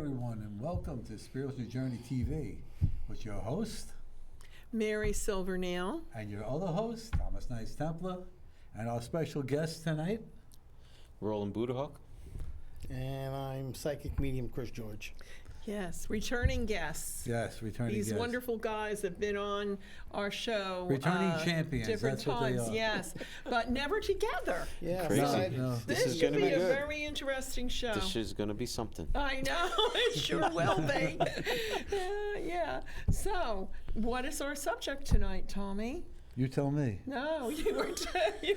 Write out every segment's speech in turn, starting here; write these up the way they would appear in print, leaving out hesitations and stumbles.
everyone, and welcome to Spiritual Journey TV with your host, Mary Silvernail, and your other host, Thomas Knights Templar, and our special guest tonight, Roland BuddaHawk. And I'm psychic medium Chris George. Yes, returning guests. Yes, returning These guests. wonderful guys have been on our show. Returning champions, different that's what they times, are. yes, but never together. Yeah, Crazy. No. This is should gonna be be a good. very interesting show. This is going to be something. I know, it sure will be. Yeah. So, what is our subject tonight, Tommy? You tell me. No, you were talking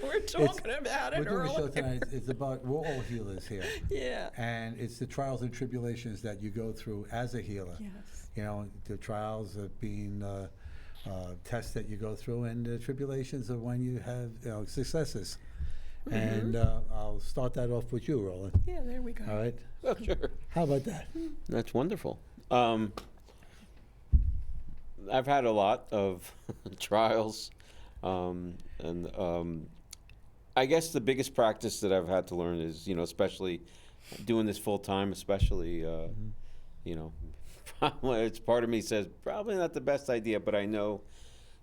about We're it doing a show earlier. tonight. It's about, we're all healers here. Yeah. And it's the trials and tribulations that you go through as a healer. Yes. You know, the trials of being tests that you go through, and the tribulations of when you have successes. Mm-hmm. And I'll start that off with you, Roland. Yeah, there we go. All right? Oh, sure. How about that? That's wonderful. I've had a lot of trials, and I guess the biggest practice that I've had to learn is, especially doing this full time, especially, it's part of me says probably not the best idea, but I know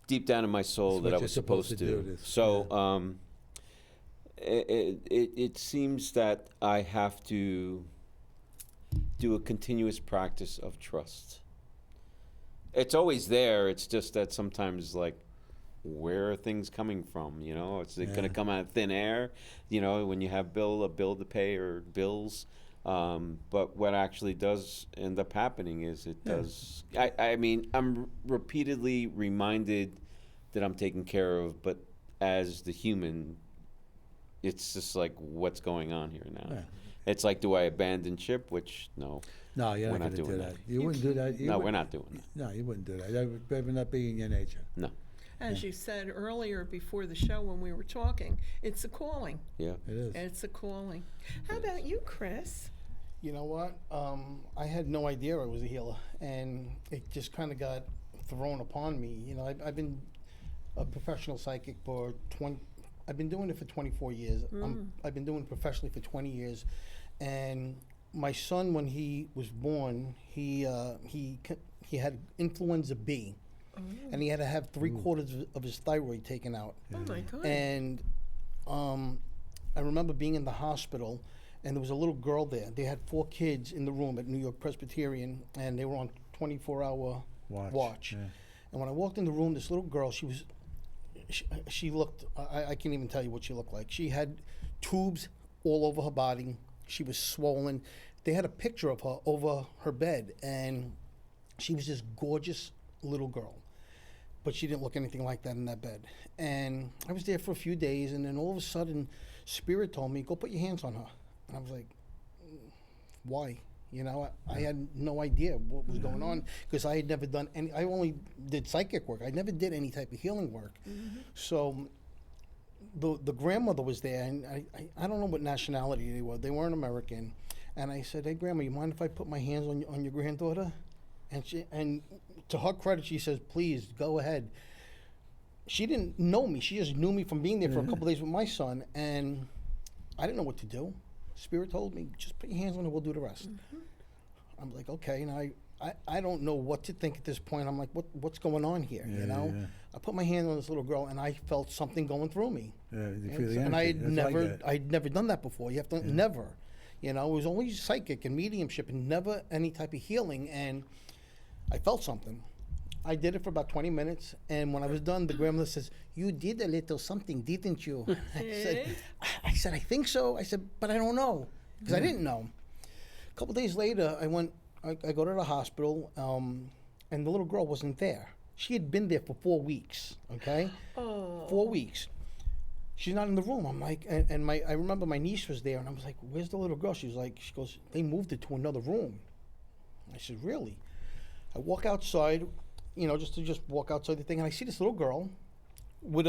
deep down in my soul It's that what I you're was supposed to do. this. So, it seems that I have to do a continuous practice of trust. It's always there. It's just that sometimes, like, where are things coming from? It's going to come out of thin air. When you have a bill to pay or bills. But what actually does end up happening is it does. I mean, I'm repeatedly reminded that I'm taken care of, but as the human, it's just like, what's going on here now? Yeah. It's like, do I abandon ship? Which, no. No, you're We're not not going to do doing that. that. You wouldn't do that. No, we're not doing that. No, you wouldn't do that. That would not be in your nature. No. As you said earlier before the show when we were talking, it's a calling. Yeah. It is. It's a calling. How about you, Chris? You know what? I had no idea I was a healer, and it just kind of got thrown upon me. I've been a professional psychic for 20. I've been doing it for 24 years. I've been doing it professionally for 20 years, and my son, when he was born, he had influenza B, and he had to have 3/4 of his thyroid taken out. Oh my God. And I remember being in the hospital, and there was a little girl there. They had 4 kids in the room at New York Presbyterian, and they were on 24-hour watch. Yeah. And when I walked in the room, this little girl, she looked, I can't even tell you what she looked like. She had tubes all over her body. She was swollen. They had a picture of her over her bed, and she was this gorgeous little girl. But she didn't look anything like that in that bed. And I was there for a few days, and then all of a sudden, Spirit told me, go put your hands on her. And I was like, why? I had no idea what was going on, because I had never done any, I only did psychic work. I never did any type of healing work. So the grandmother was there, and I don't know what nationality they were. They weren't American. And I said, hey, Grandma, you mind if I put my hands on your granddaughter? And to her credit, she says, please, go ahead. She didn't know me. She just knew me from being there for a couple days with my son, and I didn't know what to do. Spirit told me, just put your hands on her, we'll do the rest. I'm like, okay, and I don't know what to think at this point. I'm like, what's going on here, Yeah. I put my hand on this little girl, and I felt something going through me. Yeah, you feel the And energy. That's what I I'd never done that before. You have to, never. It was always psychic and mediumship, and never any type of healing, and I felt something. I did it for about 20 minutes, and when I was done, the grandmother says, you did a little something, didn't you? I said, I think so. I said, but I don't know, because I didn't know. A couple days later, I go to the hospital, and the little girl wasn't there. She had been there for 4 weeks, okay? 4 weeks. She's not in the room. I'm like, and I remember my niece was there, and I was like, where's the little girl? She goes, they moved her to another room. I said, really? I walk outside, just walk outside the thing, and I see this little girl with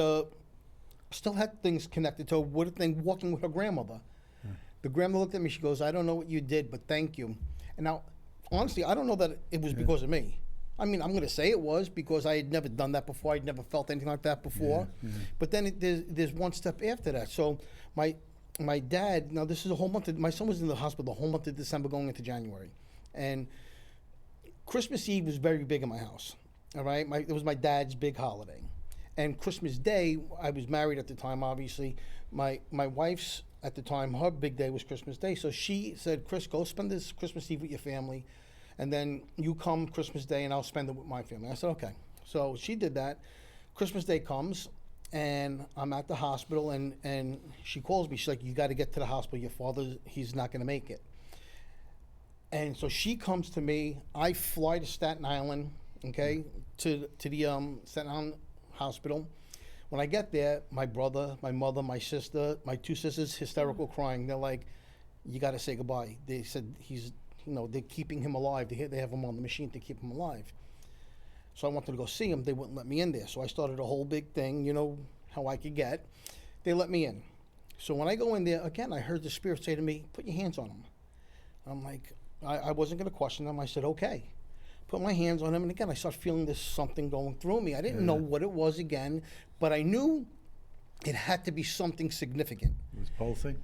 still had things connected to her, with a thing walking with her grandmother. The grandmother looked at me, she goes, I don't know what you did, but thank you. And now, honestly, I don't know that it was because of me. I mean, I'm going to say it was, because I had never done that before. I'd never felt anything like that before. But then there's one step after that. So my dad, now this is a whole month, my son was in the hospital the whole month of December going into January. And Christmas Eve was very big in my house. All right, it was my dad's big holiday, and Christmas Day. I was married at the time, obviously. My wife's at the time, her big day was Christmas Day. So she said, "Chris, go spend this Christmas Eve with your family, and then you come Christmas Day, and I'll spend it with my family." I said, "Okay." So she did that. Christmas Day comes, and I'm at the hospital, and she calls me. She's like, "You got to get to the hospital. Your father, he's not going to make it." And so she comes to me. I fly to Staten Island, okay, to the Staten Island hospital. When I get there, my brother, my mother, my sister, my two sisters, hysterical crying. They're like, "You got to say goodbye." They said they're keeping him alive. They have him on the machine to keep him alive. So I wanted to go see him. They wouldn't let me in there. So I started a whole big thing, how I could get. They let me in. So when I go in there, again, I heard the spirit say to me, "Put your hands on him." I'm like, I wasn't going to question them. I said, "Okay." Put my hands on him, and again, I started feeling this something going through me. I didn't know what it was again, but I knew it had to be something significant. It was pulsing?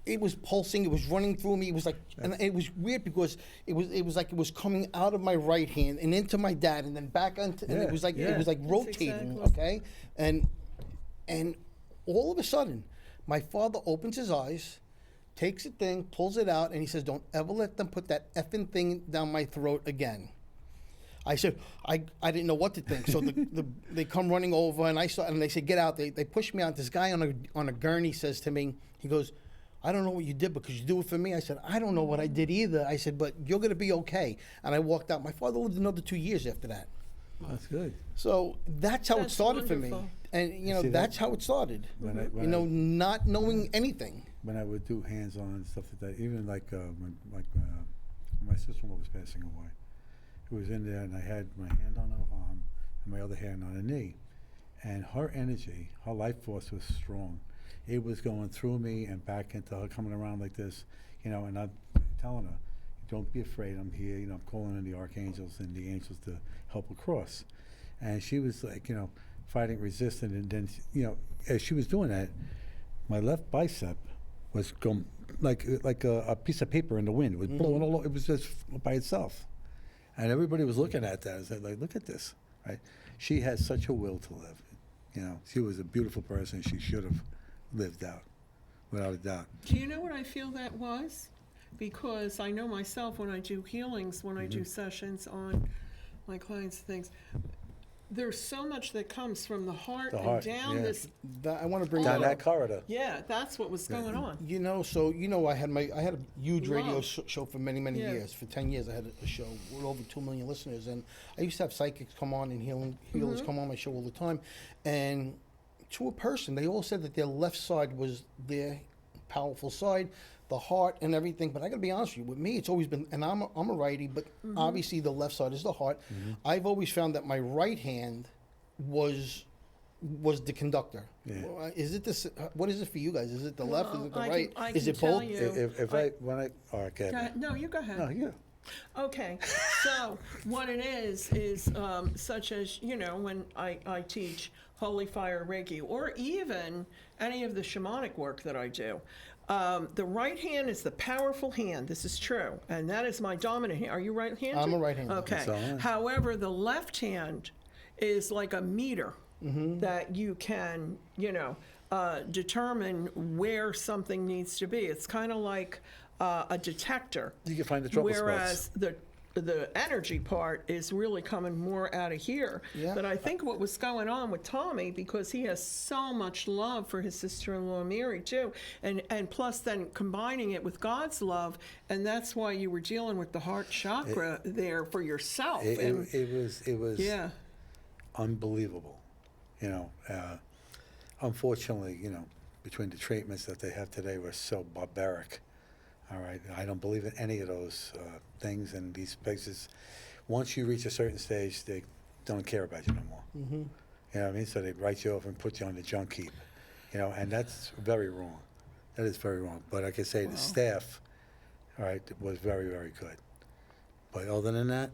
It was pulsing. It was running through me. It was like, and it was weird because it was like it was coming out of my right hand and into my dad, and then back into. And it was like rotating. exactly. Okay, and all of a sudden, my father opens his eyes, takes a thing, pulls it out, and he says, "Don't ever let them put that effing thing down my throat again." I said, I didn't know what to think. So they come running over, and they said, "Get out." They push me out. This guy on a gurney says to me, he goes, "I don't know what you did, but could you do it for me?" I said, "I don't know what I did either." I said, "But you're going to be okay." And I walked out. My father lived another 2 years after that. That's good. So that's how it That's started for me. wonderful. And, See, that's how it started. When I- Not knowing anything. when I would do hands-on and stuff like that, even when my sister-in-law was passing away, it was in there, and I had my hand on her arm and my other hand on her knee, and her energy, her life force was strong. It was going through me and back into her, coming around like this, and I'm telling her, "Don't be afraid. I'm here. I'm calling in the archangels and the angels to help across." And she was like, fighting resistance, and then, as she was doing that, my left bicep was going like a piece of paper in the wind. It was blowing all over. It was just by itself. And everybody was looking at that and said, like, "Look at this," right? She has such a will to live. She was a beautiful person. She should have lived out, without a doubt. Do you know what I feel that was? Because I know myself when I do healings, when I do sessions on my clients' things, there's so much that comes from the heart, The and heart, down yeah. this. I want to bring Down that that up. corridor. Yeah, that's what was going on. I had a huge radio Love. show for many Yeah. years. For 10 years, I had a show with over 2 million listeners, and I used to have psychics come on and healers come on my show all the time. And to a person, they all said that their left side was their powerful side, the heart and everything. But I got to be honest with you, with me, it's always been, and I'm a righty, but obviously the left side is the heart. I've always found that my right hand was the conductor. Yeah. Is it this? What is it for you guys? Is it the left? Is it the I right? can Is it tell both? you. If I- I, when I, oh, okay. Go ahead. No, you go ahead. No, yeah. Okay, so what it is such as, when I teach Holy Fire Reiki, or even any of the shamanic work that I do, the right hand is the powerful hand. This is true, and that is my dominant hand. Are you right-handed? I'm a right-handed. Okay. That's all right. However, the left hand is like a meter that you can, determine where something needs to be. It's kind of like a detector. You can find the trouble Whereas spots. the energy part is really coming more out of here. Yeah. But I think what was going on with Tommy, because he has so much love for his sister-in-law Mary too, and plus then combining it with God's love, and that's why you were dealing with the heart chakra there for yourself. and It was yeah, unbelievable. Unfortunately, between the treatments that they have today were so barbaric. All right, I don't believe in any of those things in these places. Once you reach a certain stage, they don't care about you no more. You know what I mean? So they write you off and put you on the junk heap. And that's very wrong. That is very wrong. But like I say, the staff, all right, was very, very good. But other than that,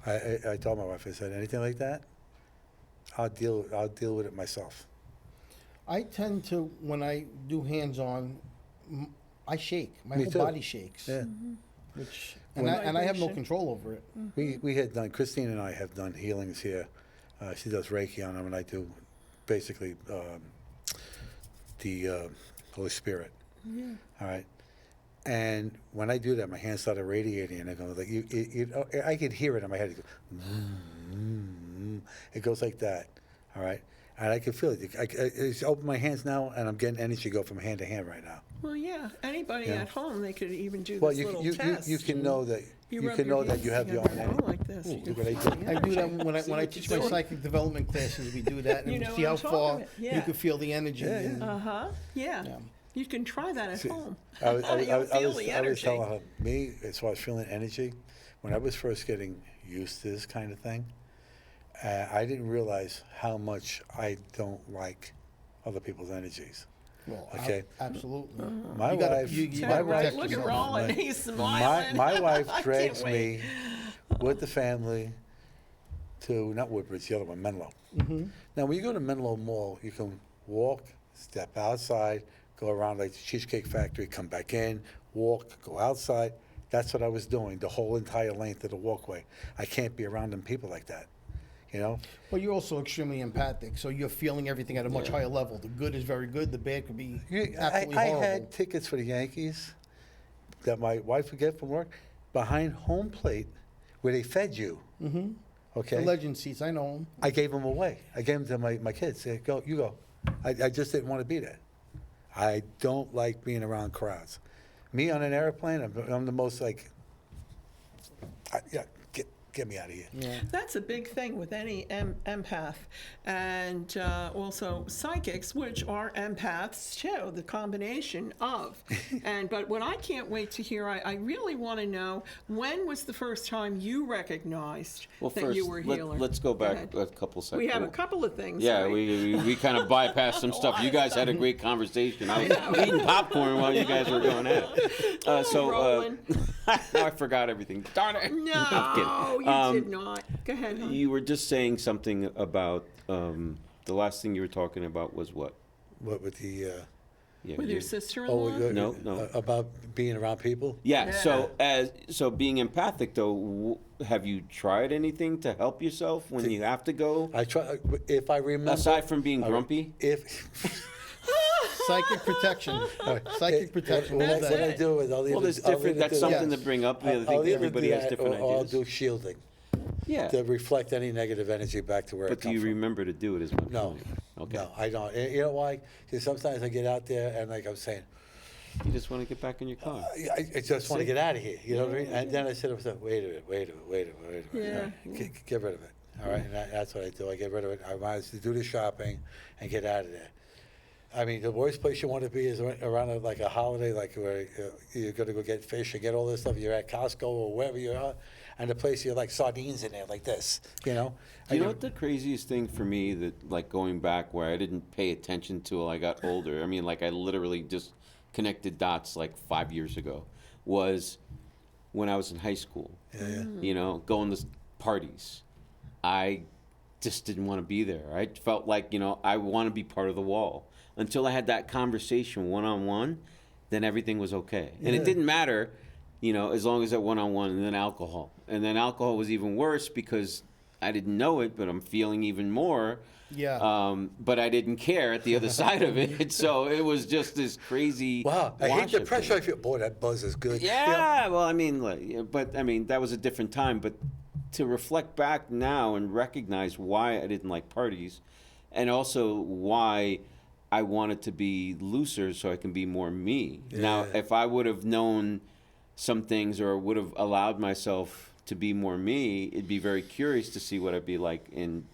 I told my wife, I said, anything like that, I'll deal with it myself. I tend to, when I do hands-on, I shake. My Me whole too. body shakes. Yeah. And I have no Vibration. control over it. We had done, Christine and I have done healings here. She does Reiki on them, and I do basically the Holy Spirit. Yeah. All right. And when I do that, my hands started radiating, and I go like, I could hear it in my head. It goes, it goes like that. All right. And I can feel it. I just open my hands now, and I'm getting energy go from hand to hand right now. Well, yeah. Anybody Yeah. at home, they could even do Well, this little test. you can know that you rub can your know that hands you have your own together, energy. like this. You Look can what I feel did. the I do that energy. when I See when I what teach you're my doing? psychic development classes. We do that, and You know see what how I'm far talking about. you Yeah. can feel the energy. Yeah, and- Uh-huh. Yeah. Yeah. You can try that at home. I was, I, was- You'll feel was, the I was energy. telling her, me, as far as feeling energy, when I was first getting used to this kind of thing, I didn't realize how much I don't like other people's energies. Well, Okay. Absolutely. My You gotta- wife, you Yeah, my gotta right. wife, protect Look at yourself. Roland. My- He's smiling. my wife I can't drags wait. me with the family to, not Woodbridge, the other one, Menlo. Now, when you go to Menlo Mall, you can walk, step outside, go around like the Cheesecake Factory, come back in, walk, go outside. That's what I was doing the whole entire length of the walkway. I can't be around them people like that, you know? Well, you're also extremely empathic, so you're feeling everything at a much higher level. The good is very good. The bad could be absolutely I horrible. had tickets for the Yankees that my wife would get from work behind home plate where they fed you. The Okay? legend seats, I know 'em. I gave them away. I gave them to my kids. Say, go, you go. I just didn't want to be there. I don't like being around crowds. Me on an airplane, I'm the most like, yeah, get me out of here. Yeah. That's a big thing with any empath, and also psychics, which are empaths too. The combination of, but what I can't wait to hear, I really want to know, when was the first time you recognized Well, that first, you were a healer? let's go back ahead. a couple seconds. We have a couple of things. Yeah, right? we kind of bypassed some stuff. You guys had a great conversation. I was eating popcorn while you guys were going at it. Roland. Now I forgot everything. Darn it. No, I'm you kidding. did not. Go ahead. hon. You were just saying something about the last thing you were talking about was what? What with the, Yeah, With you- your sister-in-law? No. about being around people? Yeah. Yeah. So being empathic though, have you tried anything to help yourself when you have to go? I try, if I remember. Aside from being grumpy? If. Psychic protection. Psychic protection. What, What is what I that? do is I'll either. Well, there's I'll different. either That's do something that- to bring up. I I'll think either everybody do has that, different or I'll ideas. do shielding Yeah. to reflect any negative energy back to where But it do comes you from. remember to do it as well? No. Okay. No, I don't. You know why? Because sometimes I get out there and like I'm saying, You just want to get back in your car. I just want to get out of here. You know what I mean? And then I said to myself, wait a minute. Yeah. Get rid of it. All right, and that's what I do. I get rid of it. I want to do the shopping and get out of there. I mean, the worst place you want to be is around like a holiday, like where you're going to go get fish and get all this stuff. You're at Costco or wherever you are, and the place you're like sardines in there, like this. You know? Do you know what the craziest thing for me that, like, going back where I didn't pay attention till I got older, I mean, like, I literally just connected dots like 5 years ago, was when I was in high school. Yeah. You know, going to parties. I just didn't want to be there. I felt like, you know, I want to be part of the wall. Until I had that conversation one-on-one, then everything was okay. And it Yeah. didn't matter, you know, as long as that one-on-one, and then alcohol. And then alcohol was even worse because I didn't know it, but I'm feeling even more. Yeah. But I didn't care at the other side of it. So it was just this crazy. Wow, I hate the wash-up pressure I thing. feel. Boy, that buzz is good. You know, Yeah, well, I mean, like, yeah, but I mean, that was a different time. But to reflect back now and recognize why I didn't like parties, and also why I wanted to be looser so I can be more me. Now, Yeah. if I would have known some things or would have allowed myself to be more me, it'd be very curious to see what I'd be like in,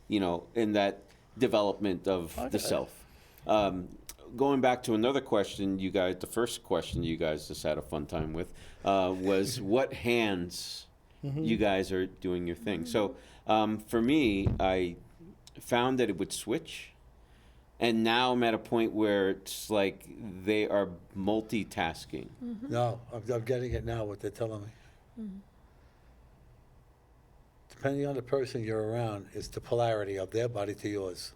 you know, in that development of the self. Going back to another question, you guys, the first question you guys just had a fun time with, was what hands you guys are doing your thing. So for me, I found that it would switch. And now I'm at a point where it's like they are multitasking. No, I'm getting it now, what they're telling me. Depending on the person you're around, it's the polarity of their body to yours.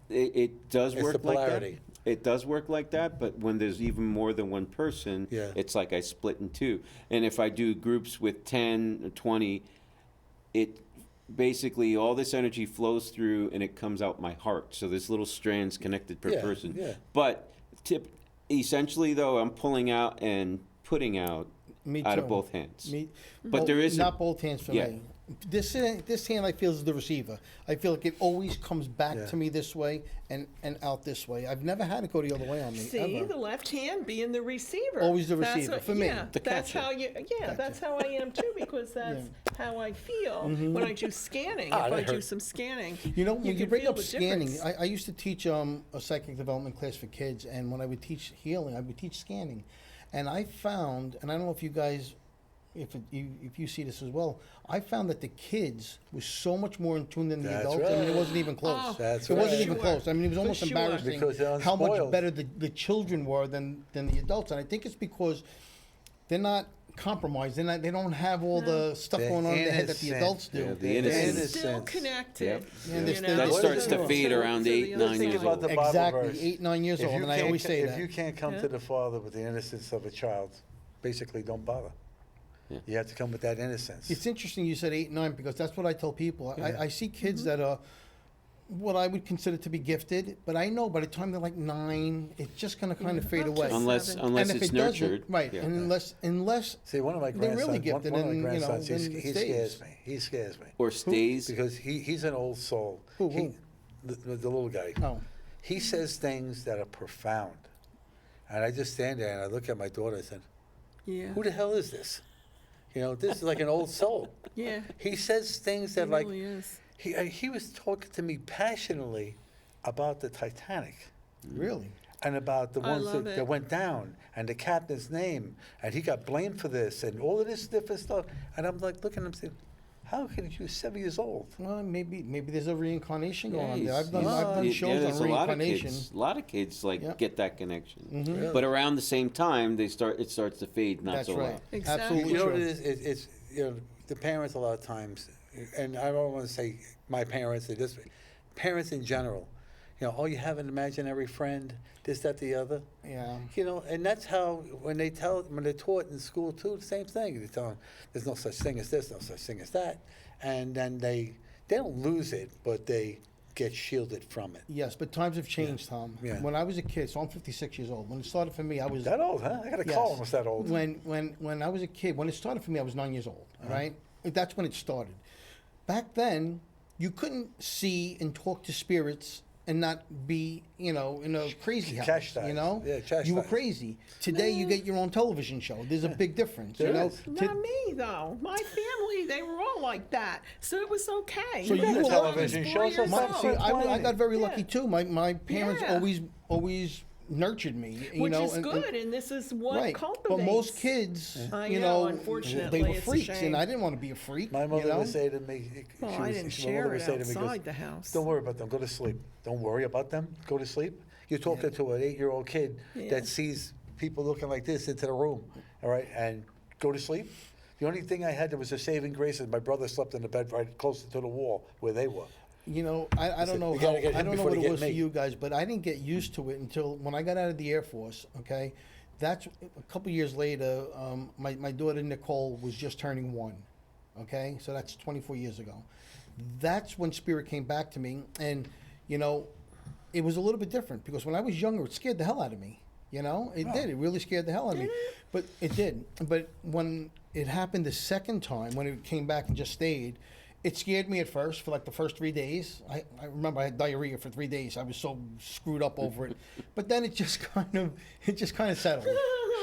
It does It's work the like that. polarity. It does work like that, but when there's even more than one person, Yeah. it's like I split in two. And if I do groups with 10 or 20, it basically all this energy flows through and it comes out my heart. So there's little strands connected per Yeah, person. yeah. But essentially, though, I'm pulling out and putting out Me out too. of both hands. Me, But there is not both hands for yeah. me. This hand I feel is the receiver. I feel like it always comes back Yeah. to me this way and out this way. I've never had it go the other way on me. See, ever. the left hand being the receiver. Always the That's receiver, what- for me. Yeah, The that's catcher. how you. Yeah, that's how I am too, because that's how I feel Mm-hmm. when I do scanning. Ah, if I that do hurts. some scanning, You know, when you can bring feel up the scanning, difference. I used to teach a psychic development class for kids, and when I would teach healing, I would teach scanning. And I found, and I don't know if you guys, if you see this as well, I found that the kids were so much more in tune than the That's adults. I mean, it right. wasn't even close. Oh, That's it wasn't right. even Sure. close. I mean, it was For almost sure. embarrassing Because they're how much unspoiled. better the children were than the adults. And I think it's because they're not compromised. They don't have all the stuff They're going on in their head that the innocent. adults do. Yeah, the They're innocence. It's still innocent. connected. Yep. Yeah, they're you still- know, That starts to to- fade to around the 8, other 9 side. years Think about old. the Bible Exactly, verse. 8, 9 years If old, you and I can't always ca- say if that. you can't come Yeah. to the Father with the innocence of a child, basically don't bother. Yeah. You have to come with that innocence. It's interesting you said 8, 9 because that's what I tell people. Yeah. I see kids Mm-hmm. that are what I would consider to be gifted, but I know by the time they're like 9, it's just going to kind of fade up to away. Unless Seven. unless and if it's it doesn't, nurtured. right? Yeah. And unless See, one of my They're really grandsons, gifted one of my and, you know, grandsons, then he it scares stays. me. He scares me. Or stays. Because he's an old soul. Who? The little guy. oh, He says things that are profound. And I just stand there and I look at my daughter and I said, Yeah. who the hell is this? You know, this is like an old soul. Yeah. He says things It that like, really is. he was talking to me passionately about the Titanic really? and about the I ones love that it. went down and the captain's name. And he got blamed for this and all of this different stuff. And I'm like looking at him saying, how can you, 7 years old? Well, maybe there's a reincarnation going on there. Yeah, I've done shows there's on a lot of reincarnation. kids. A lot of kids like Yep. get that connection. Mhm. But around the same time, it starts to fade. Not That's so right. loud. Exactly. Absolutely You know true. what it is? It's you know, the parents a lot of times, and I don't want to say my parents, they just parents in general. You know, oh, you have an imaginary friend, this, that, the other. Yeah. You know, and that's how when they're taught in school too, the same thing. They tell them there's no such thing as this, no such thing as that, and then they don't lose it, but they get shielded from it. Yes, but times have changed, Tom. Yeah. When I was a kid, so I'm 56 years old. When it started for me, I was That old, huh? I got a Yes. call almost that old. When I was a kid, when it started for me, I was 9 years old. Right, that's when it started. Back then, you couldn't see and talk to spirits and not be, in a crazy house. Chastised. Yeah, you were chastised. crazy. Today, you get your own television show. There's a big difference. There you know, is. Not me though. My family, they were all like that, so it was okay. So you got a were television lucky. show, so My, Well, see, I got very Yeah. lucky too. My parents Yeah. always nurtured me. Which know, is good, and this is what Right, cultivates. but most kids, I you know, know, unfortunately, they were it's a freaks, shame. and I didn't want to be a freak. My mother you know? would say to me, Well, she I was- didn't my share mother would it say to me, outside goes, the house. Don't worry about them. Go to sleep. Don't worry about them. Go to sleep. You're talking to an 8-year-old kid Yeah. that sees people looking like this into the room, all right, and go to sleep. The only thing I had that was a saving grace is my brother slept in the bed right closer to the wall where they were. You know, I don't Listen, know you gotta get I him don't know before what they it get was for me. you guys, but I didn't get used to it until when I got out of the Air Force. Okay, that's a couple years later. My daughter Nicole was just turning 1. Okay, so that's 24 years ago. That's when Spirit came back to me, and it was a little bit different because when I was younger, it scared the hell out of me. It did. It really scared the hell out of me. But it did. But when it happened the second time, when it came back and just stayed, it scared me at first for like the first 3 days. I remember I had diarrhea for 3 days. I was so screwed up over it. But then it just kind of settled.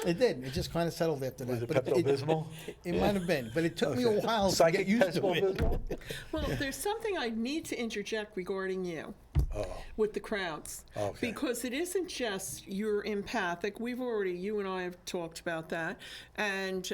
It did. It just kind of settled after that. Was it But Pepto-Bismol? It might have been, but it took me a Okay. while to Psychic get used to it. Pepto-Bismol? Well, there's something I need to interject regarding you Oh, with the crowds. Okay. Because it isn't just you're empathic. You and I have talked about that. And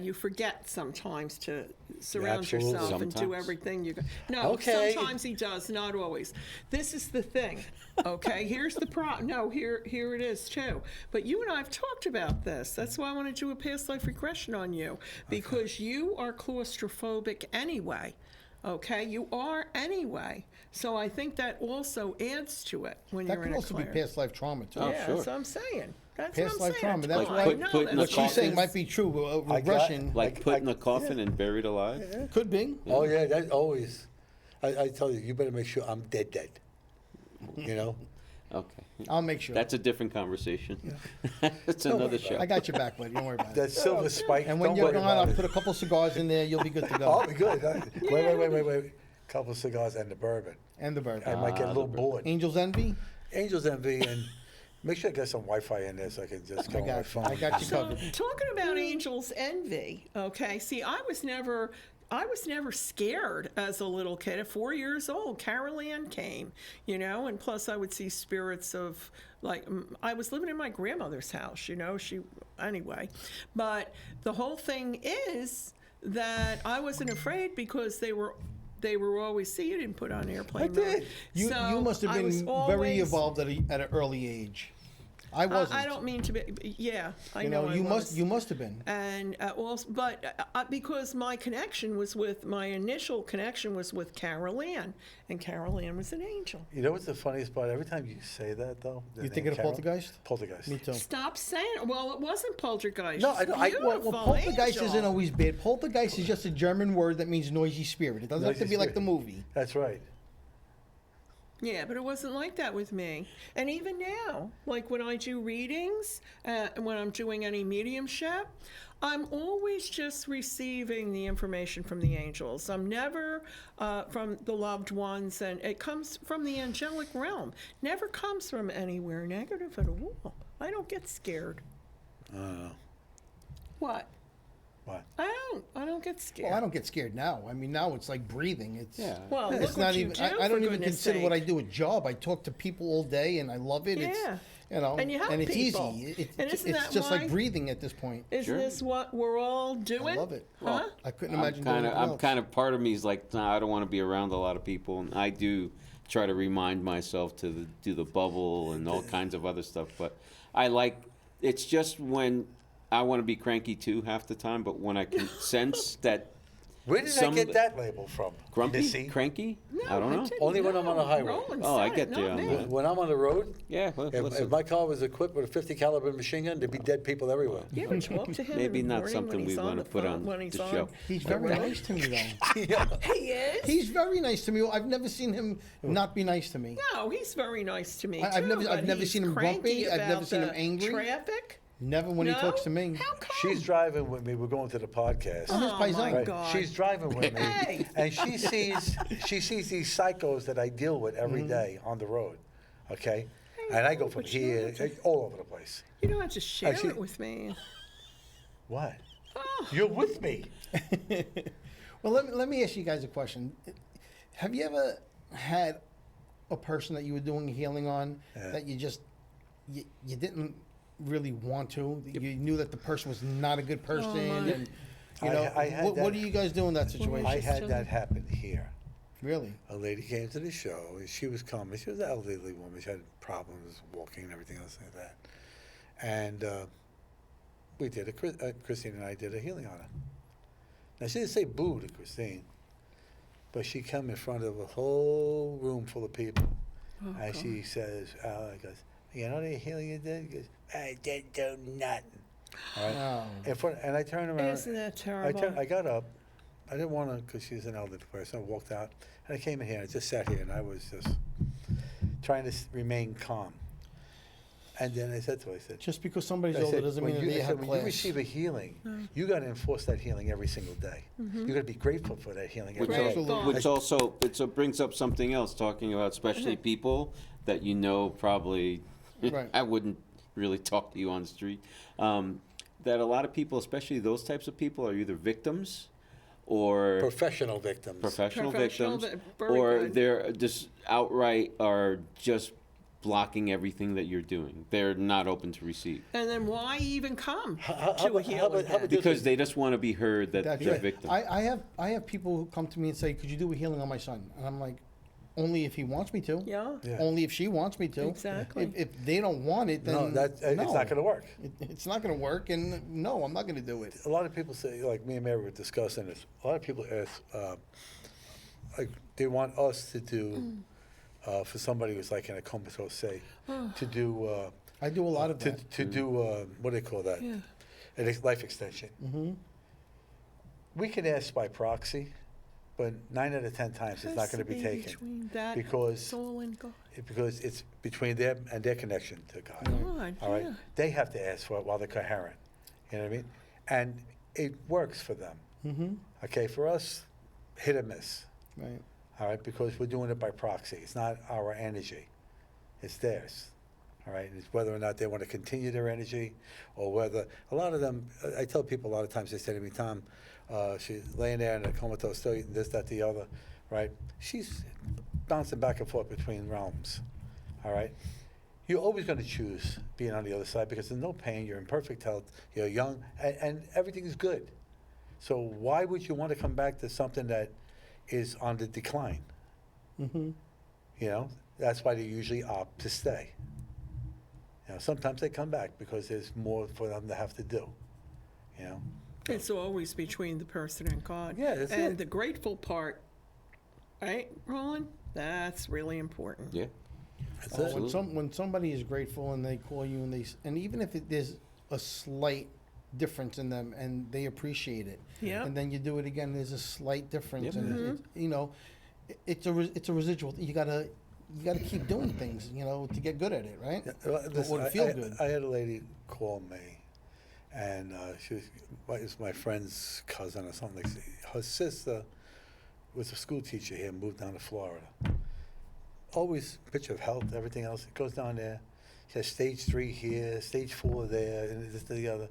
you forget sometimes to surround Absolutely. yourself and do Sometimes. everything you go. No, Okay. sometimes he does, not always. This is the thing. Okay, here's the problem. No, here it is too. But you and I have talked about this. That's why I want to do a past life regression on you, because you are claustrophobic anyway. Okay, you are anyway. So I think that also adds to it when That you're could in a also be class. past life trauma too. Oh, Yeah, sure. that's what I'm saying. That's Past what I'm life saying. trauma, that's Oh, why- I know Put in that's a What she's coffin. saying might be true. I got- Regression Like put in a coffin and buried alive. could be. Oh yeah, that always. I tell you, you better make sure I'm dead. You know. Okay. I'll make sure. That's a different conversation. That's another show. I got your back, buddy. Don't worry about it. That silver spike. And when don't you're worry gone, about I'll it. put a couple cigars in there. You'll be good to Oh, go. be good. Wait. Couple of cigars and the bourbon. And the bird. I might get a the little bourbon. bored. Angels Envy. Angels Envy, and make sure I get some Wi-Fi in there so I can just go I on my got you. phone. I got you So covered. talking about Angel's Envy, okay. See, I was never scared as a little kid. At 4 years old, Carol Ann came, and plus I would see spirits of I was living in my grandmother's house, anyway. But the whole thing is that I wasn't afraid because they were always, see, you didn't put on airplane I did. mode. You So must have I was been very always- evolved at an early age. I wasn't. I don't mean to be. Yeah, I You know. know, I you was. must have been. And also, but because my initial connection was with Carol Ann, and Carol Ann was an angel. You know what's the funniest part? Every time you say that, though, the You name thinking of Carol- poltergeist? Poltergeist. Me too. Stop saying it. Well, it wasn't poltergeist. No, I know. Beautiful Poltergeist angel. isn't always bad. Poltergeist is just a German word that means noisy spirit. It doesn't have to Noisy be like the spirit. movie. That's right. Yeah, but it wasn't like that with me. And even now, like when I do readings, and when I'm doing any mediumship, I'm always just receiving the information from the angels. I'm never from the loved ones, and it comes from the angelic realm. Never comes from anywhere negative at all. I don't get scared. What? What? I don't get scared. Well, I don't get scared now. I mean, now it's like breathing. It's Yeah. Well, it's look not what you even. do, I for don't even goodness consider what I sake. do a job. I talk to people all day, and I love it. Yeah. It's, and you help it's people. easy. And isn't It's that just why- like breathing at this point. Isn't Sure. this what we're all doing? I love it. Huh? I couldn't imagine doing I'm anything kind else. of part of me is like, nah, I don't want to be around a lot of people, and I do try to remind myself to do the bubble and all kinds of other stuff. But I like it's just when I want to be cranky too half the time, but when I can sense that Where did I get that label from? grumpy, Missy? cranky, No, I don't know. didn't Only when I'm on a highway. Roland Oh, I said get it, you not on me. that. When I'm on the road, Yeah, well, if listen, my car was equipped with a 50 caliber machine gun, there'd be dead people everywhere. You ever talk to him maybe in the not morning something when we he's want to the put phone, on when he's the on show. He's very nice to me, though. He is. He's very nice to me. I've never seen him not be nice to me. No, he's very nice to me I've too, never- but I've never he's seen him cranky grumpy. I've never about seen him the angry. Traffic? Never when No? he talks to me. How come? She's driving with me. We're going to the podcast. his Oh my paisan. Right. God. She's driving with me, Hey. and she sees these psychos that I deal with every day on the road. Okay, and I go from but you here don't have all over the place. You don't have to share Actually- it with me. What? Oh. You're with me. Well, let me ask you guys a question. Have you ever had a person that you were doing healing on that you just you didn't really want to? You knew that the person was not a good person, my. and you know I had what that- do you guys do in that situation? I had that happen here. Really? A lady came to the show, and she was coming. She was an elderly woman. She had problems walking and everything else like that. And we did Christine and I did a healing on her. Now, she didn't say boo to Christine, but she come in front of a whole room full of people. And she says, goes, you know the healing you did? He goes, I didn't do nothing. All right? Oh. In front, and I turned around. Isn't that terrible? I got up. I didn't want to because she's an elderly person. I walked out, and I came in here. And I just sat here, and I was just trying to remain calm. And then I said to her, I said, Just because somebody's I older said, doesn't when mean you, that they I have said, when you class. receive a healing, you got to enforce that healing every single day. You got to be grateful for that healing every Which, day. Absolutely. which also brings up something else, talking about especially people that you know probably Right. I wouldn't really talk to you on the street. That a lot of people, especially those types of people, are either victims or Professional victims. professional Professional victims, very or good. they're just outright are just blocking everything that you're doing. They're not open to receive And then why even come How to a about- healing? how about then? this? because they just want to be heard that That's they're right. victims. I have people who come to me and say, "Could you do a healing on my son?" And I'm like, "Only if he wants me to. Yeah. Yeah. Only if she wants me to. Exactly. If they don't want it, then No, it's not going to work. It's not going to work, and no, I'm not going to do it. A lot of people say, like me and Mary were discussing this, a lot of people ask, like they want us to do for somebody who's like in a comatose state to do I do a lot of that. to do what do they call that? Yeah. Life extension. Mm-hmm. We can ask by proxy, but 9 out of 10 times it's not going to be taken between that because soul and God. because it's between them and their connection to God. God, All right, yeah. they have to ask for it while they're coherent. You know what I mean? And it works for them. Mm-hmm. Okay, for us, hit or miss. Right. All right, because we're doing it by proxy. It's not our energy; it's theirs. All right, it's whether or not they want to continue their energy, or whether a lot of them. I tell people a lot of times they say to me, "Tom, she's laying there in a comatose state, this, that, the other." Right? She's bouncing back and forth between realms. All right. You're always going to choose being on the other side because there's no pain. You're in perfect health. You're young, and everything is good. So why would you want to come back to something that is on the decline? Mm-hmm. You know, that's why they usually opt to stay. You know, sometimes they come back because there's more for them to have to do. You know. It's always between the person and God. Yeah, that's and it. the grateful part, right, Roland? That's really important. Yeah. That's Oh, it. when somebody is grateful and they call you and even if there's a slight difference in them and they appreciate it, Yeah. and then you do it again, there's a slight difference, Yep. and it's a residual. You gotta keep doing things, to get good at it, right? Yeah, well, listen, Or to feel good. I had a lady call me, and she was my friend's cousin or something. Her sister was a school teacher here, moved down to Florida. Always picture of health, everything else. It goes down there. She has stage 3 here, stage 4 there, and this, the other.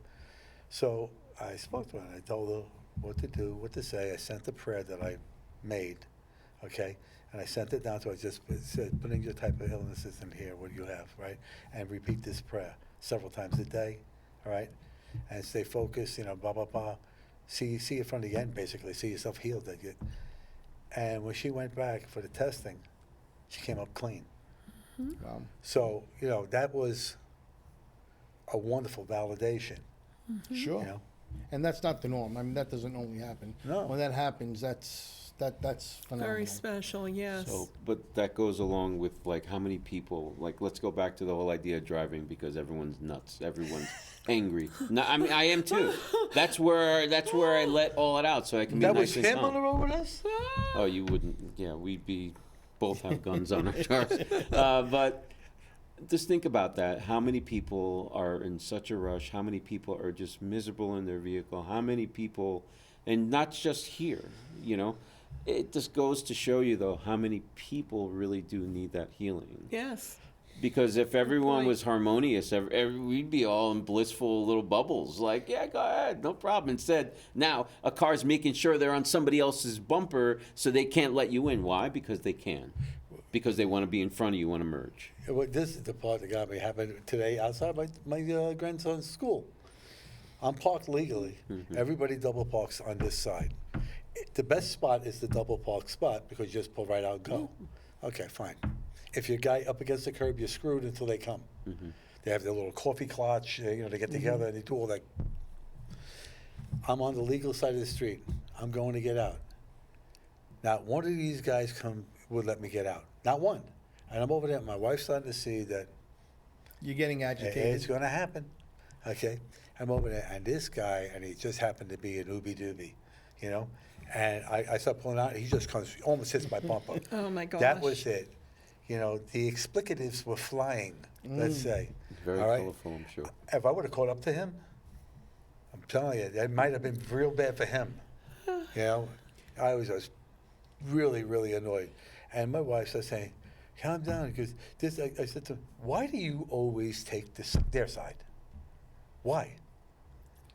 So I spoke to her, and I told her what to do, what to say. I sent the prayer that I made, okay? And I sent it down to her. I just said, put in your type of illnesses in here, what you have, right? And repeat this prayer several times a day, all right? And stay focused, blah, blah, blah. See it from the end, basically. See yourself healed. And when she went back for the testing, she came up clean. So, that was a wonderful validation. Sure. You know? And that's not the norm. I mean, that doesn't only happen. No. When that happens, that's phenomenal. Very special, yes. So, but that goes along with like how many people, like let's go back to the whole idea of driving because everyone's nuts, everyone's angry. No, I mean I am too. That's where I let all it out so I can be That nice was and him calm. on the road with us? Oh, you wouldn't. Yeah, we'd be both have guns on our cars. But just think about that. How many people are in such a rush? How many people are just miserable in their vehicle? How many people, and not just here, It just goes to show you, though, how many people really do need that healing. Yes. Because if everyone point. was harmonious, we'd be all in blissful little bubbles. Like, yeah, go ahead, no problem. Instead, now a car's making sure they're on somebody else's bumper so they can't let you in. Why? Because they can. Because they want to be in front of you, want to merge. Well, this is the part that got me happened today outside my grandson's school. I'm parked legally. Everybody double parks on this side. The best spot is the double park spot because you just pull right out and go. Okay, fine. If your guy up against the curb, you're screwed until they come. They have their little coffee clutch, they get together and they do all that. I'm on the legal side of the street. I'm going to get out. Not one of these guys would let me get out. Not one. And I'm over there. My wife's starting to see that You're getting agitated. it's going to happen. Okay? I'm over there. And this guy, and he just happened to be an ooby-dooby, And I start pulling out. He just comes, almost hits my bumper. Oh, my gosh. That was it. The explicatives were flying, let's say. Very All right? colorful, I'm sure. If I would have caught up to him, I'm telling you, that might have been real bad for him. I was just really, really annoyed. And my wife started saying, calm down, because I said to him, why do you always take their side? Why?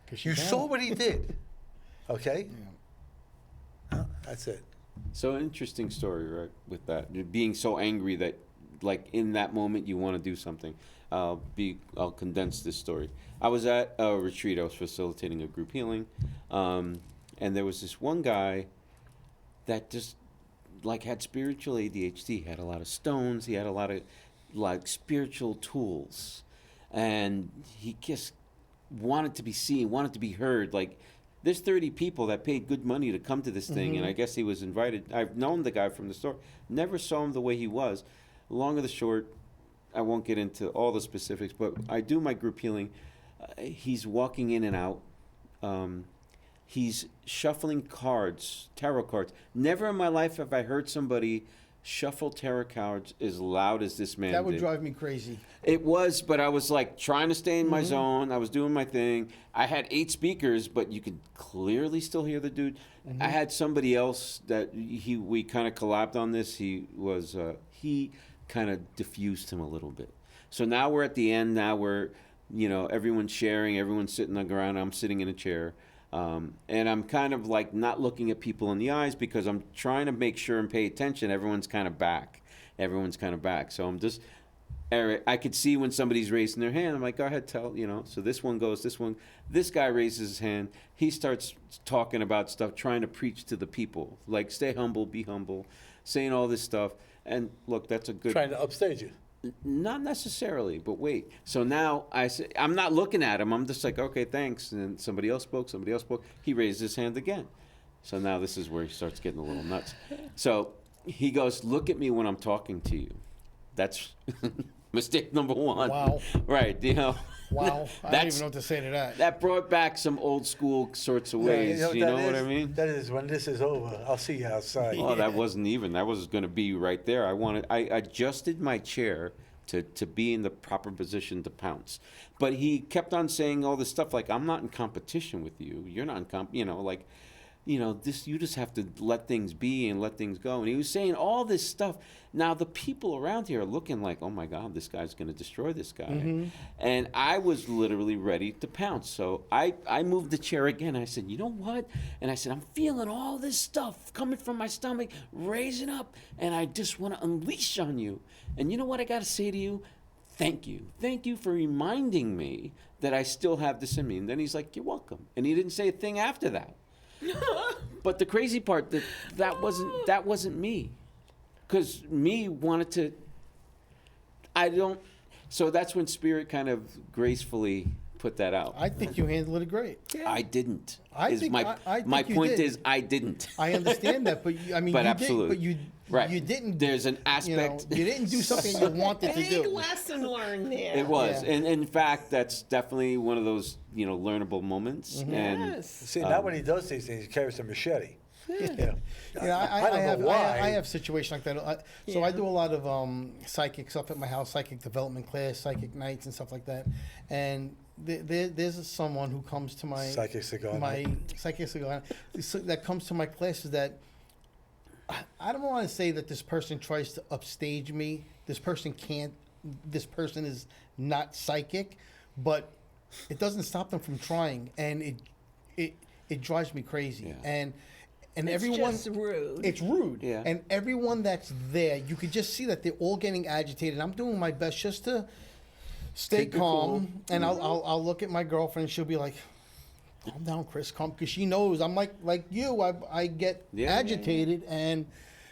'Cause You can. saw what he did, okay? Yeah. No, that's it. So interesting story, right? With that, being so angry that, like in that moment, you want to do something. I'll condense this story. I was at a retreat. I was facilitating a group healing, and there was this one guy that just had spiritual ADHD. He had a lot of stones. He had a lot of spiritual tools, and he just wanted to be seen, wanted to be heard. There's 30 people that paid good money to come to this thing, and I guess he was invited. I've known the guy from the store. Never saw him the way he was. Long or the short, I won't get into all the specifics, but I do my group healing. He's walking in and out. He's shuffling cards, tarot cards. Never in my life have I heard somebody shuffle tarot cards as loud as this man That would did. drive me crazy. It was, but I was like trying to stay in my zone. I was doing my thing. I had 8 speakers, but you could clearly still hear the dude. I had somebody else that we kind of collabed on this. He kind of diffused him a little bit. So now we're at the end. Now we're, everyone's sharing. Everyone's sitting on the ground. I'm sitting in a chair. And I'm kind of like not looking at people in the eyes because I'm trying to make sure and pay attention. Everyone's kind of back. So I'm just, I could see when somebody's raising their hand. I'm like, go ahead, tell, So this one goes, this guy raises his hand. He starts talking about stuff, trying to preach to the people. Like, stay humble, be humble, saying all this stuff. And look, that's a good... Trying to upstage you. Not necessarily, but wait. So now I'm not looking at him. I'm just like, okay, thanks. And then somebody else spoke. He raised his hand again. So now this is where he starts getting a little nuts. So he goes, look at me when I'm talking to you. That's mistake number 1. Wow. Right, Wow. I don't even know what to say to that. That brought back some old school sorts of ways. You know what I mean? That is, when this is over, I'll see you outside. Oh, that wasn't even. That was going to be right there. I adjusted my chair to be in the proper position to pounce. But he kept on saying all this stuff like, I'm not in competition with you. You're not in this, you just have to let things be and let things go. And he was saying all this stuff. Now, the people around here are looking like, oh, my God, this guy's going to destroy this guy. And I was literally ready to pounce. So I moved the chair again. I said, you know what? And I said, I'm feeling all this stuff coming from my stomach, raising up, and I just want to unleash on you. And you know what I got to say to you? Thank you. Thank you for reminding me that I still have this in me. And then he's like, you're welcome. And he didn't say a thing after that. But the crazy part, that wasn't me. Because me wanted to, so that's when Spirit kind of gracefully put that out. I think you handled it great. I didn't. I think my you point did. is I didn't. I understand that, but But you absolutely. did, Right. you didn't. There's an aspect. You didn't do something you wanted to Big do. lesson learned there. It was, Yeah. and in fact, that's definitely one of those learnable moments. And Yes. See, now when he does these things, he carries a machete. Yeah. Yeah, I don't know why. I have situations like that. So I do a lot of psychic stuff at my house, psychic development class, psychic nights, and stuff like that. And there's someone who comes to my Psychic cigar my night. psychic cigar that comes to my classes. That I don't want to say that this person tries to upstage me. This person can't. This person is not psychic, but it doesn't stop them from trying, and it drives me crazy. Yeah. And It's everyone, just rude. it's rude. Yeah. And everyone that's there, you could just see that they're all getting agitated. I'm doing my best just to stay Keep it calm. cool. And I'll look at my girlfriend. She'll be like, "Calm down, Chris. Calm," because she knows I'm like you. I get agitated, and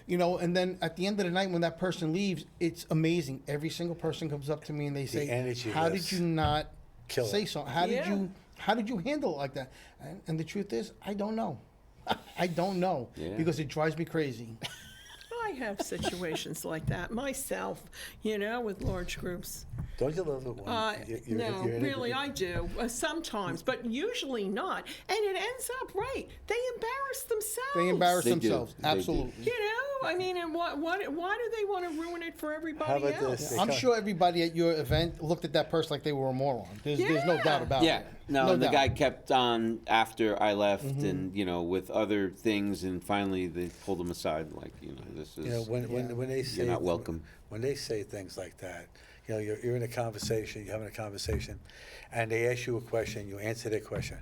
and then at the end of the night when that person leaves, it's amazing. Every single person comes up to me and they say, energy "How was did you not say killer. something? How did you handle it like that?" And the truth is, I don't know. I don't know because it drives me crazy. I have situations like that myself, with large groups. Don't you love it when No, you're in a really, group? I do. Sometimes, but usually not. And it ends up right. They embarrass themselves. They embarrass They do. themselves. They do. Absolutely. And why do they want to ruin it for everybody How about else? this? I'm sure everybody at your event looked at that person like they were a moron. There's no doubt about Yeah, it. no, and the doubt. guy kept on after I left, and with other things, and finally they pulled him aside, like this is when they say you're not welcome. When they say things like that, you're in a conversation, you're having a conversation, and they ask you a question, you answer their question.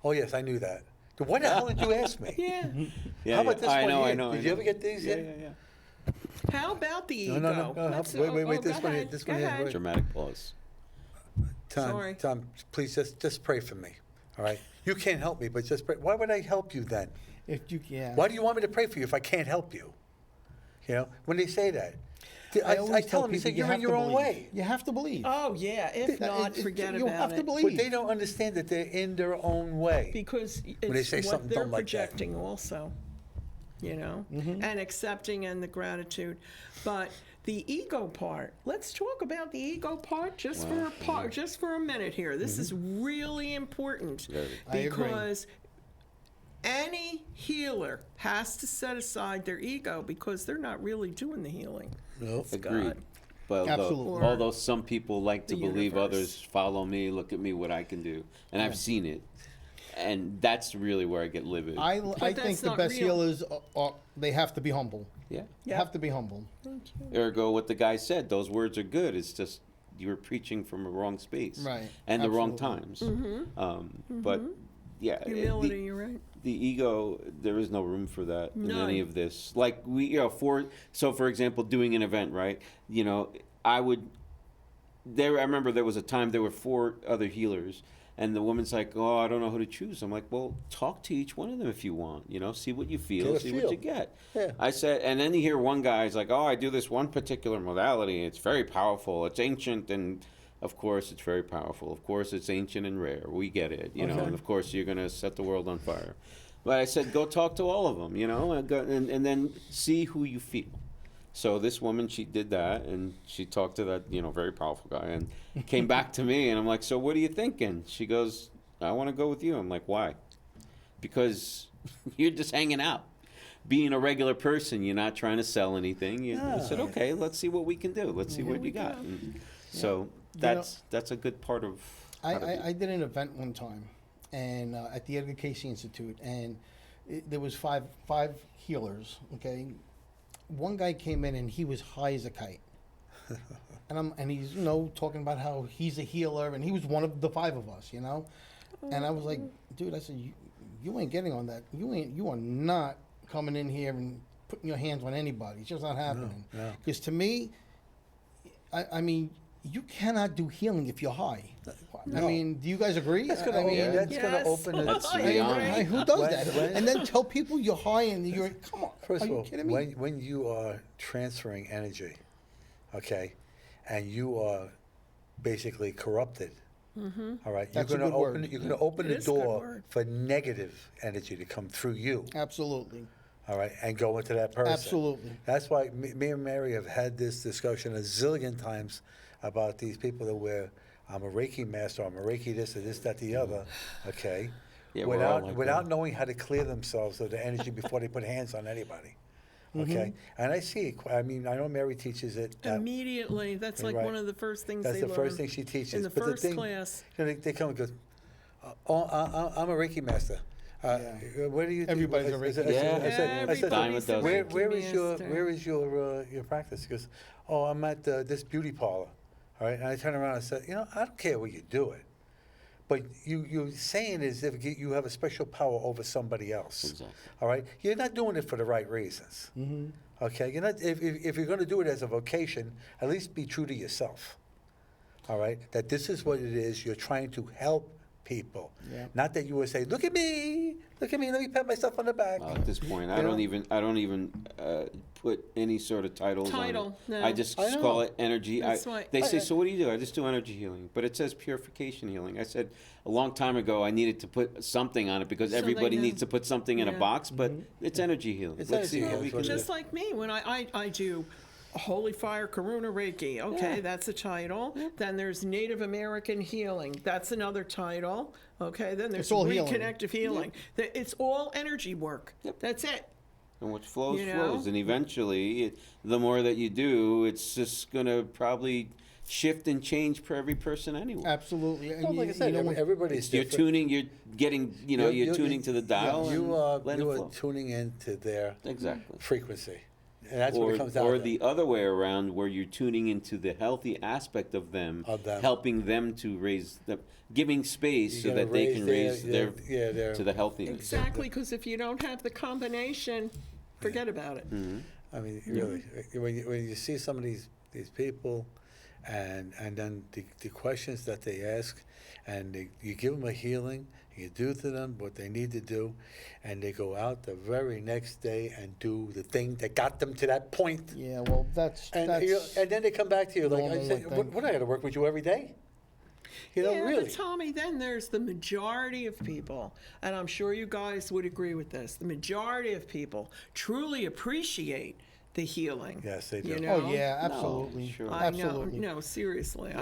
Oh yes, I knew that. What the hell did you ask me? Yeah. Yeah, How about this I one know, here? I know. Did you ever get these? Yeah, yet? yeah. How about the ego? No. Wait, this go one here, ahead, this go one here, ahead. wait. Dramatic pause. Sorry. Tom, please just pray for me. All right. You can't help me, but just pray. Why would I help you then? If you Why do you want me to pray for you if I can't help you? You know, when they say that, I always tell them, people you're in your own way. You have to believe. Oh, yeah, if not, forget you about have to it. believe. But they don't understand that they're in their own way. Because they it's say what something they're dumb like that. projecting also, you know, Mm-hmm. and accepting and the gratitude. But the ego part, let's talk about the ego part just for a minute here. This is really important Very. I agree. because any healer has to set aside their ego because they're not really doing the healing. Nope. Agreed. God. But Absolutely. although some people like to The believe universe. others follow me, look at me, what I can do, and I've seen it, and that's really where I get livid. I that's think the not best real. healers they have to be humble. yeah. You have to be humble. Ergo, what the guy said, those words are good. It's just you were preaching from a wrong space, Right. and the wrong Absolutely. times. But yeah, Humility, you're right. the ego, there is no room for that in None. any of this. Like for example, doing an event, right? You know, I remember there was a time there were 4 other healers, and the woman's like, "Oh, I don't know who to choose." I'm like, "Well, talk to each one of them if you want. You know, see what you feel, Get a see feel. what you get." Yeah. I said, and then you hear one guy's like, "Oh, I do this one particular modality. It's very powerful. It's ancient, and of course, it's very powerful. Of course, it's ancient and rare. We get it, you know. Okay. And of course, you're gonna set the world on fire." But I said, "Go talk to all of them, you know, and then see who you feel." So this woman, she did that, and she talked to that, you know, very powerful guy, and came back to me, and I'm like, "So what are you thinking?" She goes, "I want to go with you." I'm like, "Why?" "Because you're just hanging out. Being a regular person, you're not trying to sell anything." I said, Yeah. "Okay, let's see what we can do. Let's see what you got." And so that's a good part of how to do. I did an event one time, and at the Edgar Cayce Institute, and there was five healers. Okay, one guy came in and he was high as a kite, and he's talking about how he's a healer, and he was one of the 5 of us, and I was like, dude, I said, you ain't getting on that. You are not coming in here and putting your hands on anybody. It's just not happening. no. Because to me, I mean, you cannot do healing if you're high. I No. mean, do you guys agree? That's gonna I mean, that's Yes. gonna open it. That's I beyond. agree. who does When- that? when- And then tell people you're high and you're, come on, First are of you all, kidding me? when you are transferring energy, okay, and you are basically corrupted, all right, That's a you're good gonna open word. you're gonna open It the is a good door word. for negative energy to come through you, Absolutely. all right, and go into that person. Absolutely. That's why me and Mary have had this discussion a zillion times about these people that wear, I'm a Reiki master, I'm a Reiki this or this, that, the other, okay? Yeah, we're all like without that. knowing how to clear themselves of the energy before they put hands on anybody, okay? And I see it, I mean, I know Mary teaches it. Immediately, that's like Right. one of the first things That's they the learn first thing she teaches. in the But first thing, class. they come and go, I'm a Reiki master. Where do you? Everybody's a I Reiki said- master. I said, Everybody's Dime a dozen. where Reiki is your master. where is your practice? He goes, oh, I'm at this beauty parlor. All right, and I turn around and said, I don't care where you do it, but you're saying it as if you have a special power over somebody else. Exactly. All right, you're not doing it for the right reasons. Okay, you're not. If you're going to do it as a vocation, at least be true to yourself. All right, that this is what it is. You're trying to help people, Yeah. not that you would say, look at me, let me pat myself on the back. At this point, I You don't know? even put any sort of titles on Title, it. no. I just I know. call it energy. That's why- They say, so what do you do? I just do energy healing, but it says purification healing. I said a long time ago I needed to put something on it because So they everybody know. needs to put something in a Yeah. box, but it's energy healing. It's Let's energy see what healing, we it's can what do. it Just like me, when I do Holy Fire Karuna Reiki, okay, Yeah. that's a title. Then there's Native American Healing, that's another title. Okay, then there's It's all healing. Reconnective Healing. It's all energy work. Yep. That's it. And what flows, You know? flows. And eventually, the more that you do, it's just going to probably shift and change for every person anyway. Absolutely. And Well, like I said, everybody's You're different. tuning, you're getting, you're tuning to the dial. and You are letting it flow. tuning into their Exactly. frequency, and that's what it comes down Or to. the other way around, where you're tuning into the healthy aspect of them, helping them to raise, giving space so gotta that they can raise their to the healthiness. Exactly, because if you don't have the combination, forget about it. Mm-hmm. I mean, really, when you see some of these people, and then the questions that they ask, and you give them a healing, you do to them what they need to do, and they go out the very next day and do the thing that got them to that point. Yeah, well, that's And then they come back to you like, I normal, say, I think. what, I got to work with you every day? You know, yeah, really. but Tommy, then there's the majority of people, and I'm sure you guys would agree with this. The majority of people truly appreciate the healing. Yes, they do. You know? Oh yeah, absolutely, sure. I absolutely. know, no, seriously.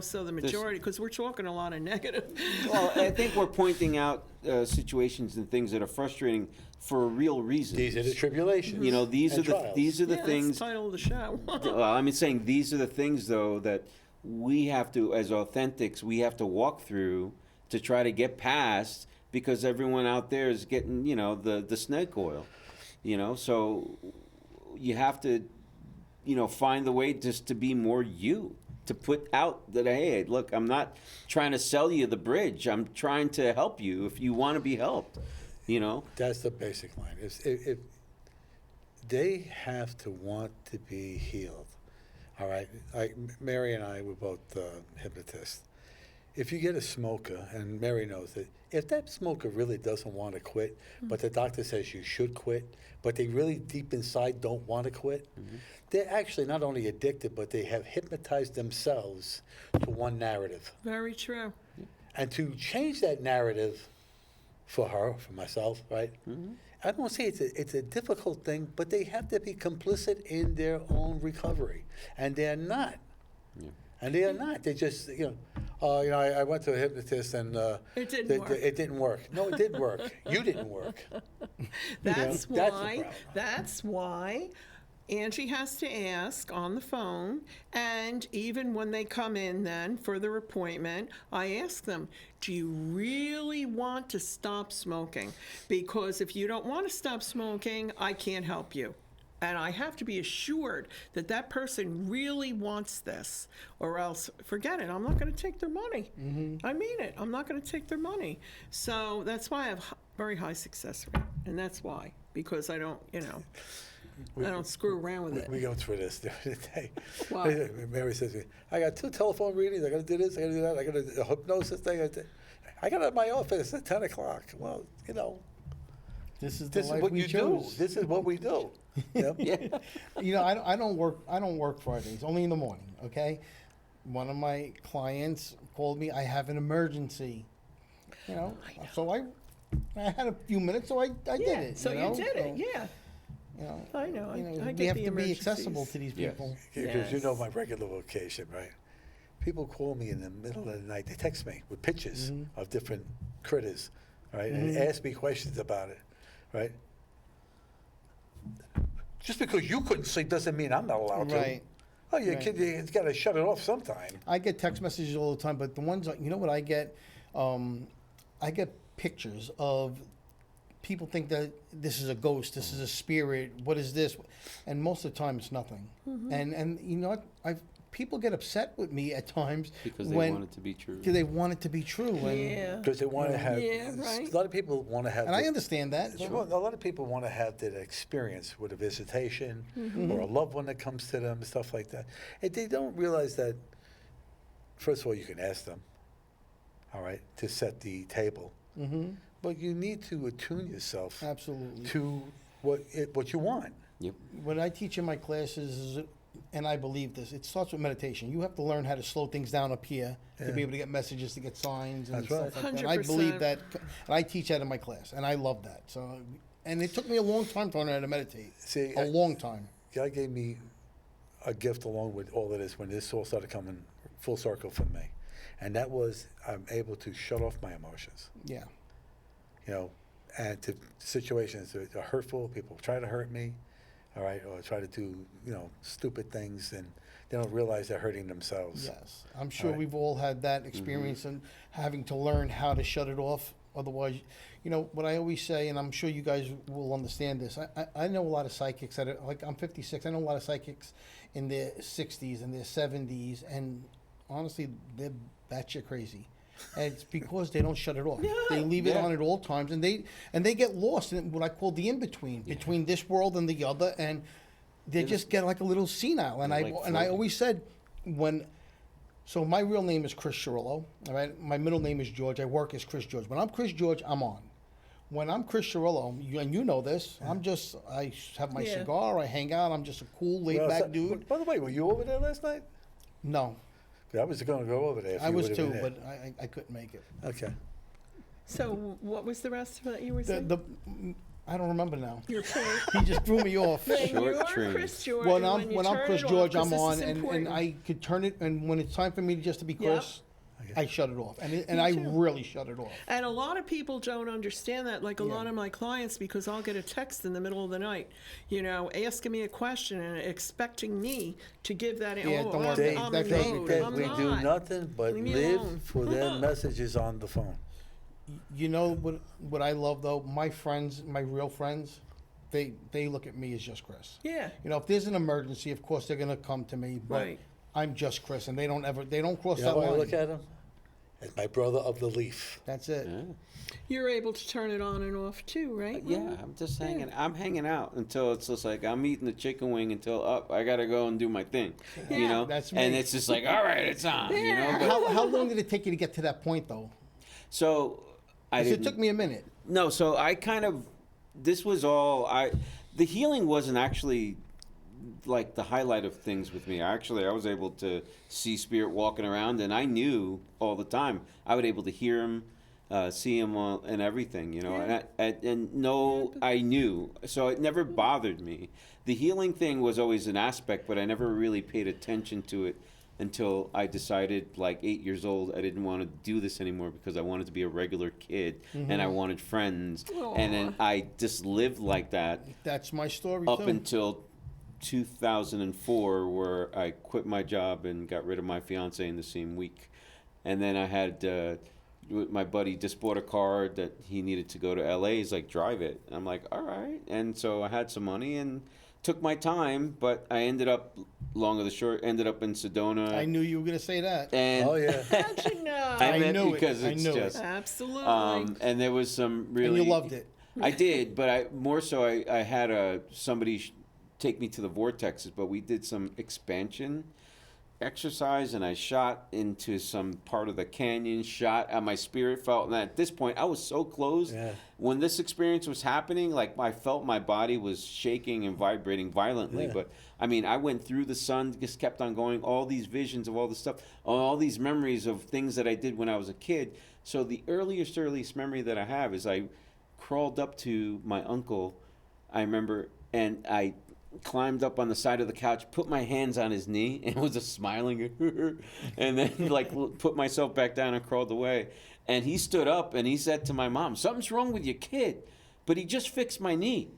So the majority, because we're talking a lot of negative. Well, I think we're pointing out situations and things that are frustrating for a real reason. These are the tribulations. You know, these and are the trials. these are the Yeah, that's things. the title of the show. Well, I'm saying these are the things though that we have to, as authentics, we have to walk through to try to get past, because everyone out there is getting, you know, the snake oil, you know. So you have to, you know, find the way just to be more you, to put out that, hey, look, I'm not trying to sell you the bridge. I'm trying to help you if you want to be helped, you know. That's the basic line. If they have to want to be healed, all right? Mary and I were both hypnotists. If you get a smoker, and Mary knows that, if that smoker really doesn't want to quit, but the doctor says you should quit, but they really deep inside don't want to quit, they're actually not only addicted, but they have hypnotized themselves to one narrative. Very true. And to change that narrative for her, for myself, right? I don't say it's a difficult thing, but they have to be complicit in their own recovery, and they're not. Yeah. And they are not. They just, I went to a hypnotist and It didn't work. It didn't work. No, it did work. You didn't work. That's that's the why. problem. That's why Angie has to ask on the phone, and even when they come in then for their appointment, I ask them, do you really want to stop smoking? Because if you don't want to stop smoking, I can't help you. And I have to be assured that that person really wants this, or else forget it. I'm not going to take their money. I mean it. I'm not going to take their money. So that's why I have very high success rate, and that's why, because I don't, I don't screw around with it. We go through this the other day. Why? Mary says to me, I got 2 telephone readings. I got to do this. I got to do that. I got a hypnosis thing. I got it at my office at 10 o'clock. Well, This is the this is life what we you chose. do. This is what we do. Yep. Yeah. I don't work Fridays, only in the morning, okay? One of my clients called me, I have an emergency. So I had a few minutes, so I did it. So you did it, yeah. I know. I we get have the to be accessible to emergencies. these people. Because you know Yes. my regular location, right? People call me in the middle of the night. They text me with pictures of different critters, right? And ask me questions about it, right? Just because you couldn't sleep doesn't mean I'm not allowed to. Right. Oh, your Right. kid, you got to shut it off sometime. I get text messages all the time, but the ones, you know what I get? I get pictures of people think that this is a ghost, this is a spirit, what is this? And most of the time it's nothing. And you know what? People get upset with me at times Because they when want it to be true. they want it to be true. And, Yeah. Because they want to have, Yeah, right. a lot of people want to have. and I understand that. A lot of people want to have that experience with a visitation or a loved one that comes to them and stuff like that. And they don't realize that, first of all, you can ask them, all right, to set the table. But you need to attune yourself Absolutely. to what you want. Yep. What I teach in my classes is, and I believe this, it starts with meditation. You have to learn how to slow things down up here to be able to get messages, to get signs and That's right. stuff like that. And I believe 100%. that, and I teach that in my class, and I love that. So, and it took me a long time to learn how to meditate. See, A long time. God gave me a gift along with all of this when this all started coming full circle for me. And that was I'm able to shut off my emotions. Yeah. And to situations that are hurtful, people try to hurt me, all right, or try to do, stupid things, and they don't realize they're hurting themselves. Yes. I'm sure Right. we've all had that experience and having to learn how to shut it off. Otherwise, what I always say, and I'm sure you guys will understand this, I know a lot of psychics that are, like, I'm 56, I know a lot of psychics in their 60s and their 70s, and honestly, they're batshit crazy. And it's because they don't shut it off. They leave it Yeah. on at all times, and they get lost in what I call the in-between, between this world and the other, and they just get like a little senile. And They're I like and I floating. always said, So my real name is Chris Cirillo, all right? My middle name is George. I work as Chris George. When I'm Chris George, I'm on. When I'm Chris Cirillo, and you know this, I have my Yeah. cigar, I hang out, I'm just a cool, laid-back dude. By the way, were you over there last night? No, 'Cause I was going to go over there. If I you was would've too, been there. but I couldn't make it. Okay. So what was the rest of it you were saying? I don't remember now. Your point. He just threw me off. When Short you're train. Chris George, When and I'm you when I'm turn Chris it off, George, 'cause I'm this on, is and important. I could turn it, and when it's time for me just to be Chris, I shut it off, and I too. really shut it off. And a lot of people don't understand that. Like a lot of my clients, because I'll get a text in the middle of the night, asking me a question and expecting me to give that. Yeah, don't worry. They, I'm that in goes mode. with I'm we not. do nothing but Leave me live alone. for their messages on the phone. You know what I love though? My friends, my real friends, they look at me as just Chris. Yeah. If there's an emergency, of course they're gonna come to me, but Right. I'm just Chris, and they don't cross You know that how I line. look at him? As my brother of the leaf. That's it. Yeah. You're able to turn it on and off too, right? Yeah, I'm just hanging. I'm hanging out until it's just like I'm eating the chicken wing until I gotta go and do my thing, you Yeah. know. That's and me. it's just like, all right, it's on, you know. But, How long did it take you to get to that point though? so I 'Cause it didn't. took me a minute. No, so I kind of. This was all I. The healing wasn't actually like the highlight of things with me. I was able to see spirit walking around, and I knew all the time. I was able to hear him, see him, and everything, you know. Yeah. And no, I knew, so it never bothered me. The healing thing was always an aspect, but I never really paid attention to it until I decided, like 8 years old, I didn't want to do this anymore because I wanted to be a regular kid and I wanted friends, and then I just lived like that That's my story up too. until 2004, where I quit my job and got rid of my fiance in the same week. And then I had my buddy just bought a car that he needed to go to LA. He's like, drive it. And I'm like, all right. And so I had some money and took my time, but I ended up, long or the short, ended up in Sedona. I knew you were gonna say that. And Oh, yeah. How'd you know? I meant knew it. because I it's knew it. just Absolutely. and there was some really And you loved it. I did, but I had somebody take me to the vortexes, but we did some expansion exercise, and I shot into some part of the canyon, and my spirit felt, and at this point I was so close. Yeah. When this experience was happening, like I felt my body was shaking and vibrating violently. Yeah. But I mean, I went through the sun, just kept on going, all these visions of all this stuff, all these memories of things that I did when I was a kid. So the earliest memory that I have is I crawled up to my uncle, I remember, and I climbed up on the side of the couch, put my hands on his knee, and was just smiling, and then like put myself back down and crawled away. And he stood up and he said to my mom, "Something's wrong with your kid, but he just fixed my knee."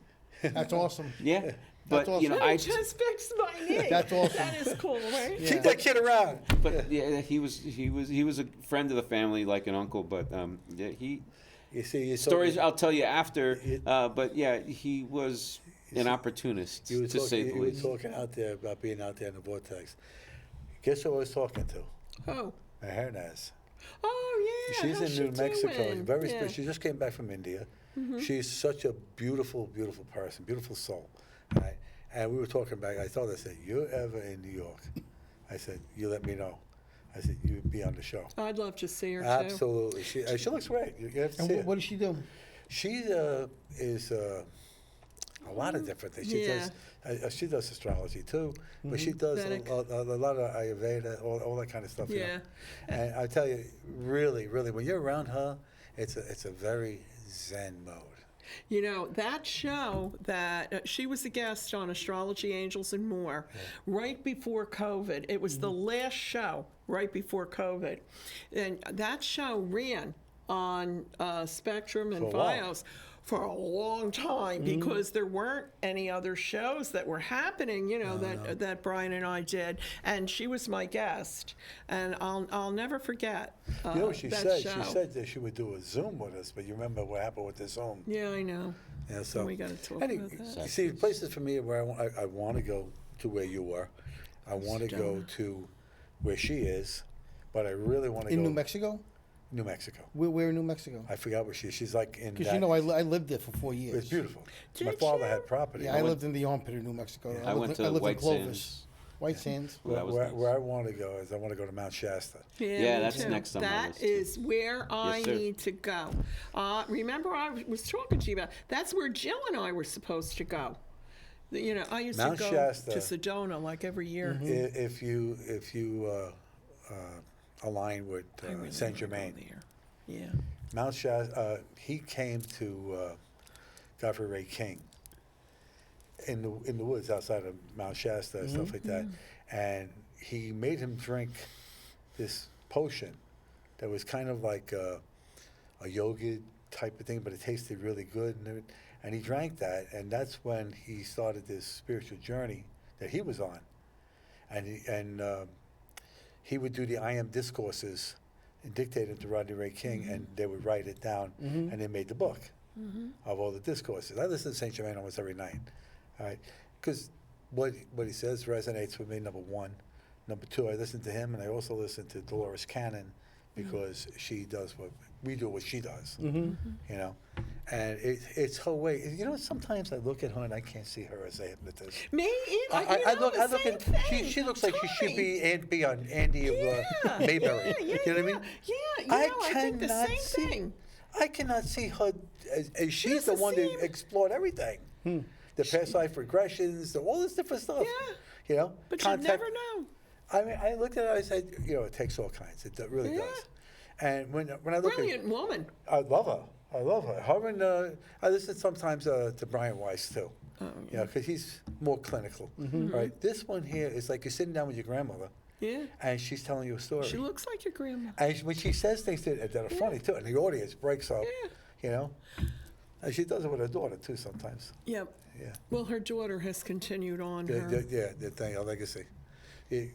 That's awesome. Yeah, but That's you know, awesome. I just fixed my knee. That's awesome. That is cool, right? Yeah. Keep that kid around. but yeah, he was a friend of the family, like an uncle. But yeah, he You see, you stories I'll tell you after. It- But yeah, he was an opportunist, You were to say the you were least. talking out there about being out there in the vortex. Guess who I was talking to? Oh. My Hernaz. Oh, yeah. She's how's in New she Mexico. doing? Very Yeah. She just came back from India. She's such a beautiful, beautiful person, beautiful soul. Right? And we were talking about, I told her, I said, you're ever in New York? I said, you let me know. I said, you be on the show. I'd love to see her, too. Absolutely. She looks great. You have to And see her. what does she do? She is a lot of different things. She does astrology too, but she does Vedic. a lot of Ayurveda, all that kind of stuff. You know. Yeah. And I tell you, really, really, when you're around her, it's a very zen mode. You know, that show that she was a guest on Astrology, Angels, and More right before COVID. It was the last show right before COVID. And that show ran on Spectrum and For a while. Fios for a long time because there weren't any other shows that were happening, you know, that Brian and I did. And she was my guest. And I'll never forget You know what she that said? show. She said that she would do a Zoom with us, but you remember what happened with the Zoom? Yeah, I know. Yeah, so We gotta talk about that. You see, places for me where I want to go to where you were. I want to go to where she is, but I really want to go In New Mexico? New Mexico. Where in New Mexico? I forgot where she's like in. Because that- you know, I lived there for 4 years. It's beautiful. My Did father you? had property. Yeah, I lived in the armpit of New Mexico. I went to lived in White Clovis. Sands. White Sands. Well, that was where, nice. where I want to go is I want to go to Mount Shasta. Yeah, me that's too. next on my That list, too. is where I sir. need to go. Remember, I was talking to you about that's where Jill and I were supposed to go. You know, I used Mount to go Shasta. to Sedona like every year. If you align with I really Saint wanna go Germain, there. Yeah. Mount Shasta, he came to Godfrey Ray King in the woods outside of Mount Shasta and stuff like that, and he made him drink this potion that was kind of like a yoga type of thing, but it tasted really good, and he drank that, and that's when he started this spiritual journey that he was on, and he would do the I Am discourses and dictate it to Rodney Ray King, and they would write it down, and they made the book of all the discourses. I listen to Saint Germain almost every night, all right, because what he says resonates with me. Number one, number two, I listen to him, and I also listen to Dolores Cannon because she does we do what she does, you know, and it's her way. You know, sometimes I look at her and I can't see her as a hypnotist. Me either. I You know, look the at same thing. she looks like she should Tommy. be on Andy of Mayberry. Yeah, You know what I mean? Yeah, I think the cannot same see- thing. I cannot see her as she's It's the the one same. that explored everything. The past life regressions, all this different stuff. Yeah. You know? But Contact- you never know. I mean, I looked at it, I said, you know, it takes all kinds. It really Yeah. does. And when I look Brilliant woman. I love her. I love her. Her and I listen sometimes to Brian Weiss too. Oh, You know, because he's more clinical. Right? This one here is like you're sitting down with your grandmother, Yeah. and she's telling you a story. She looks like your grandma. And when she says things that are funny too, and the audience breaks up, Yeah. you know, and she does it with her daughter too sometimes. Yep. Yeah, Well, her daughter has continued on her. the thing, her legacy.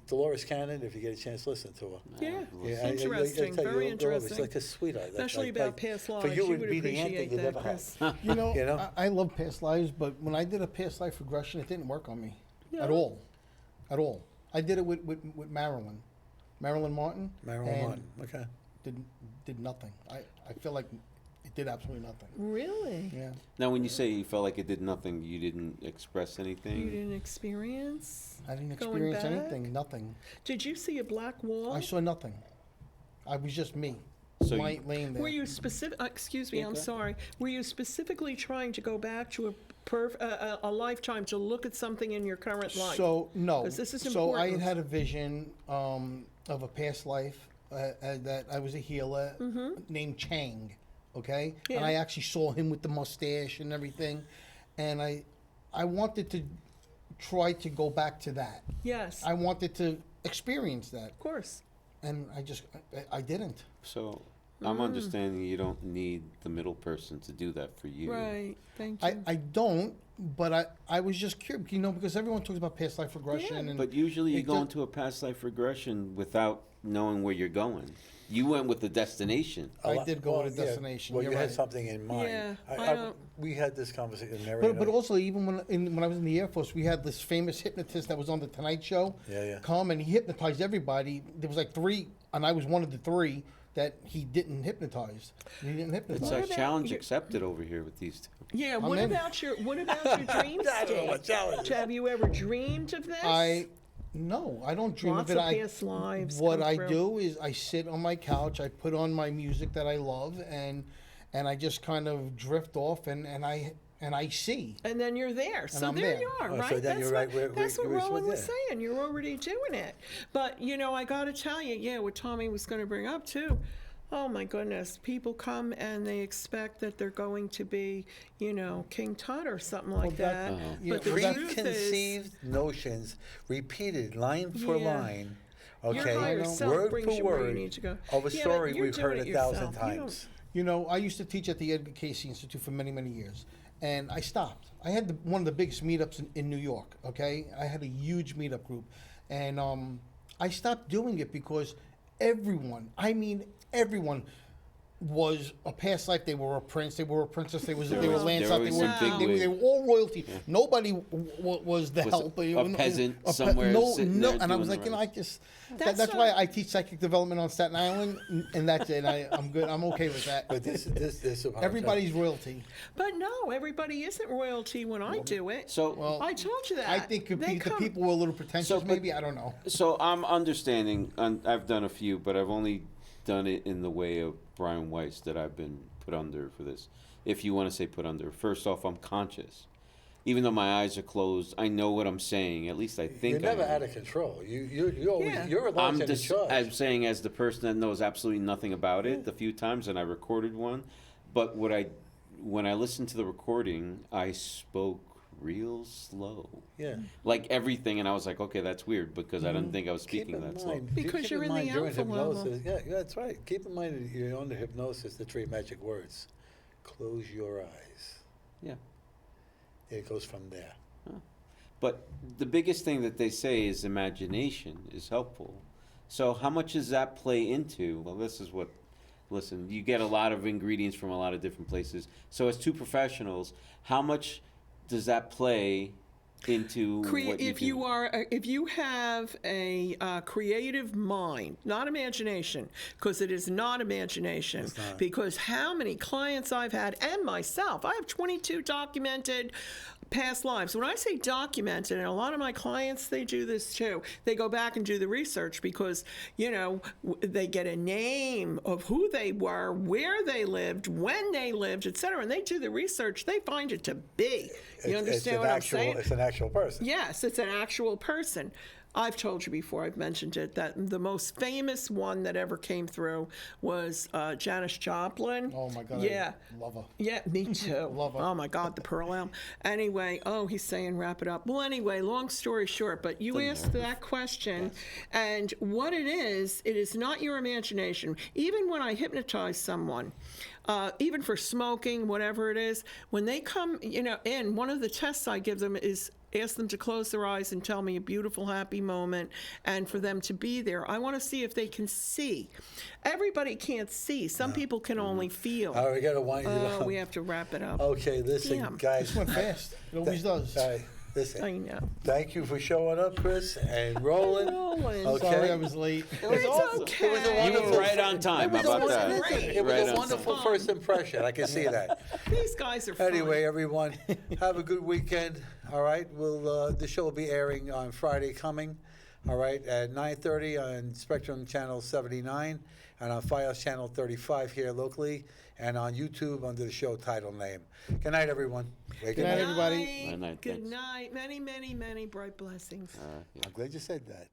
Dolores Cannon, if you get a chance, listen to her. Yeah. Yeah, Interesting. tell you, Very you'll love her. It's interesting. like a sweetheart. Especially about past lives. For you, She it would would be the aunt that appreciate you that, never had. Chris. You know, You know? I love past lives, but when I did a past life regression, it didn't work on me at No? all. At all. I did it with Marilyn Martin. Marilyn and Martin. Okay. Did nothing. I feel like it did absolutely nothing. Really? Yeah. Now, when you say you felt like it did nothing, you didn't express anything? You didn't experience? I didn't Going experience back? anything. Nothing. Did you see a black wall? I saw nothing. I was just me, So you- laying there. Were you specific? Excuse me, Yeah, I'm go ahead. sorry. Were you specifically trying to go back to a lifetime to look at something in your current life? So no. 'Cause this is so I important. had a vision of a past life that I was a healer named Chang. Okay, Yeah. and I actually saw him with the mustache and everything, and I wanted to try to go back to that. Yes, I wanted to experience that, of course. and I didn't. So I'm understanding you don't need the middle person to do that for you. Right. Thank you. I don't, but I was just curious, because everyone talks about past life regression, and But usually you it go does- into a past life regression without knowing where you're going. You went with the destination. I did go with a yeah, destination. Well, you're you had right. something in mind. Yeah, I I, don't- we had this conversation, Mary. But, and but I. also, even when I was in the Air Force, we had this famous hypnotist that was on the Tonight Show. Yeah. Come and he hypnotized everybody. There was like 3, and I was one of the 3 that he didn't hypnotize. He didn't hypnotize. It's What a about challenge your- accepted over here with these two. Yeah. I'm What in. about your dream I don't know what state? challenge. Have you ever dreamed of this? No, I don't dream Lots of it. of past lives What come I through. do is I sit on my couch, I put on my music that I love, and I just kind of drift off, and I see. And then you're there. So I'm there there. you are, Oh, so right? then you're right where That's what you were Roland was supposed to- saying. You're already doing it. But, I got to tell you, yeah, what Tommy was going to bring up, too. Oh, my goodness. People come and they expect that they're going to be, King Tut or something like that- that. yeah, But the well, that- truth is, Preconceived notions repeated line for Yeah. line, your okay, higher self word brings for you where you word need to go. of a Yeah, but story you're we've doing heard it 1,000 yourself. You don't- times. I used to teach at the Edgar Cayce Institute for many, many years, and I stopped. I had one of the biggest meetups in New York, okay? I had a huge meetup group, and I stopped doing it because everyone, was a past life. They were a prince, they were a princess, they were There Lancelot, was they were some big they wig. were all royalty. Nobody was the Was helper. a peasant somewhere No, sitting no. there And I was doing like, the I rites. just That's that's not- why I teach psychic development on Staten Island, and that's it. I'm good. I'm okay with that. But this Everybody's royalty. But no, everybody isn't royalty when I do it. So, Well, I told you that. I think They the come- people were a little pretentious. So, but- Maybe I don't know. so I'm understanding. I've done a few, but I've only done it in the way of Brian Weiss that I've been put under for this. If you want to say put under, first off, I'm conscious. Even though my eyes are closed, I know what I'm saying. At least I think You're never I am. out of control. You always Yeah. you're large and in charge. I'm saying as the person that knows absolutely nothing about it, the few times, and I recorded one, but when I listened to the recording, I spoke real slow, Yeah. like everything, and I was like, okay, that's weird because I didn't think I was Keep speaking in that slow. mind, Because keep you're in the mind during alpha level. hypnosis. Yeah, that's right. Keep in mind that you're under hypnosis. The three magic words: close your eyes. Yeah. It goes from there. But the biggest thing that they say is imagination is helpful. So how much does that play into? Well, this is what. Listen, you get a lot of ingredients from a lot of different places. So as two professionals, how much does that play into what you if do? if you have a creative mind, not imagination, because it is not imagination. It's not. Because how many clients I've had, and myself, I have 22 documented past lives. When I say documented, and a lot of my clients, they do this too. They go back and do the research because, they get a name of who they were, where they lived, when they lived, etc. And they do the research. They find it to be. You understand what I'm saying? It's an actual person. Yes, it's an actual person. I've told you before, I've mentioned it, that the most famous one that ever came through was Janis Joplin. Oh my God. Yeah. I love her. Yeah, me too. Love her. Oh my God, the Pearl Elm. Anyway, he's saying wrap it up. Well, anyway, long story short, but you asked that question, and what it is not your imagination. Even when I hypnotize someone, even for smoking, whatever it is, when they come, in, one of the tests I give them is ask them to close their eyes and tell me a beautiful, happy moment, and for them to be there. I want to see if they can see. Everybody can't see. Some people can only feel. All right, we got to wind it up. We have to wrap it up. Okay, listen, Damn. guys. This went fast. It always does. All right, listen. I know. Thank you for showing up, Chris and Roland. Roland. Okay. Sorry I was late. It's awesome. okay. It was a You wonderful. were right on time. How about that? great. It was Right a on wonderful time. first impression. I can see that. These guys are fun. Anyway, everyone, have a good weekend. All right, the show will be airing on Friday coming. All right, at 9:30 on Spectrum Channel 79 and on Fios Channel 35 here locally, and on YouTube under the show title name. Good night, everyone. Good night, everybody. Good night, Good thanks. night. Many, many, many bright blessings. I'm glad you said that.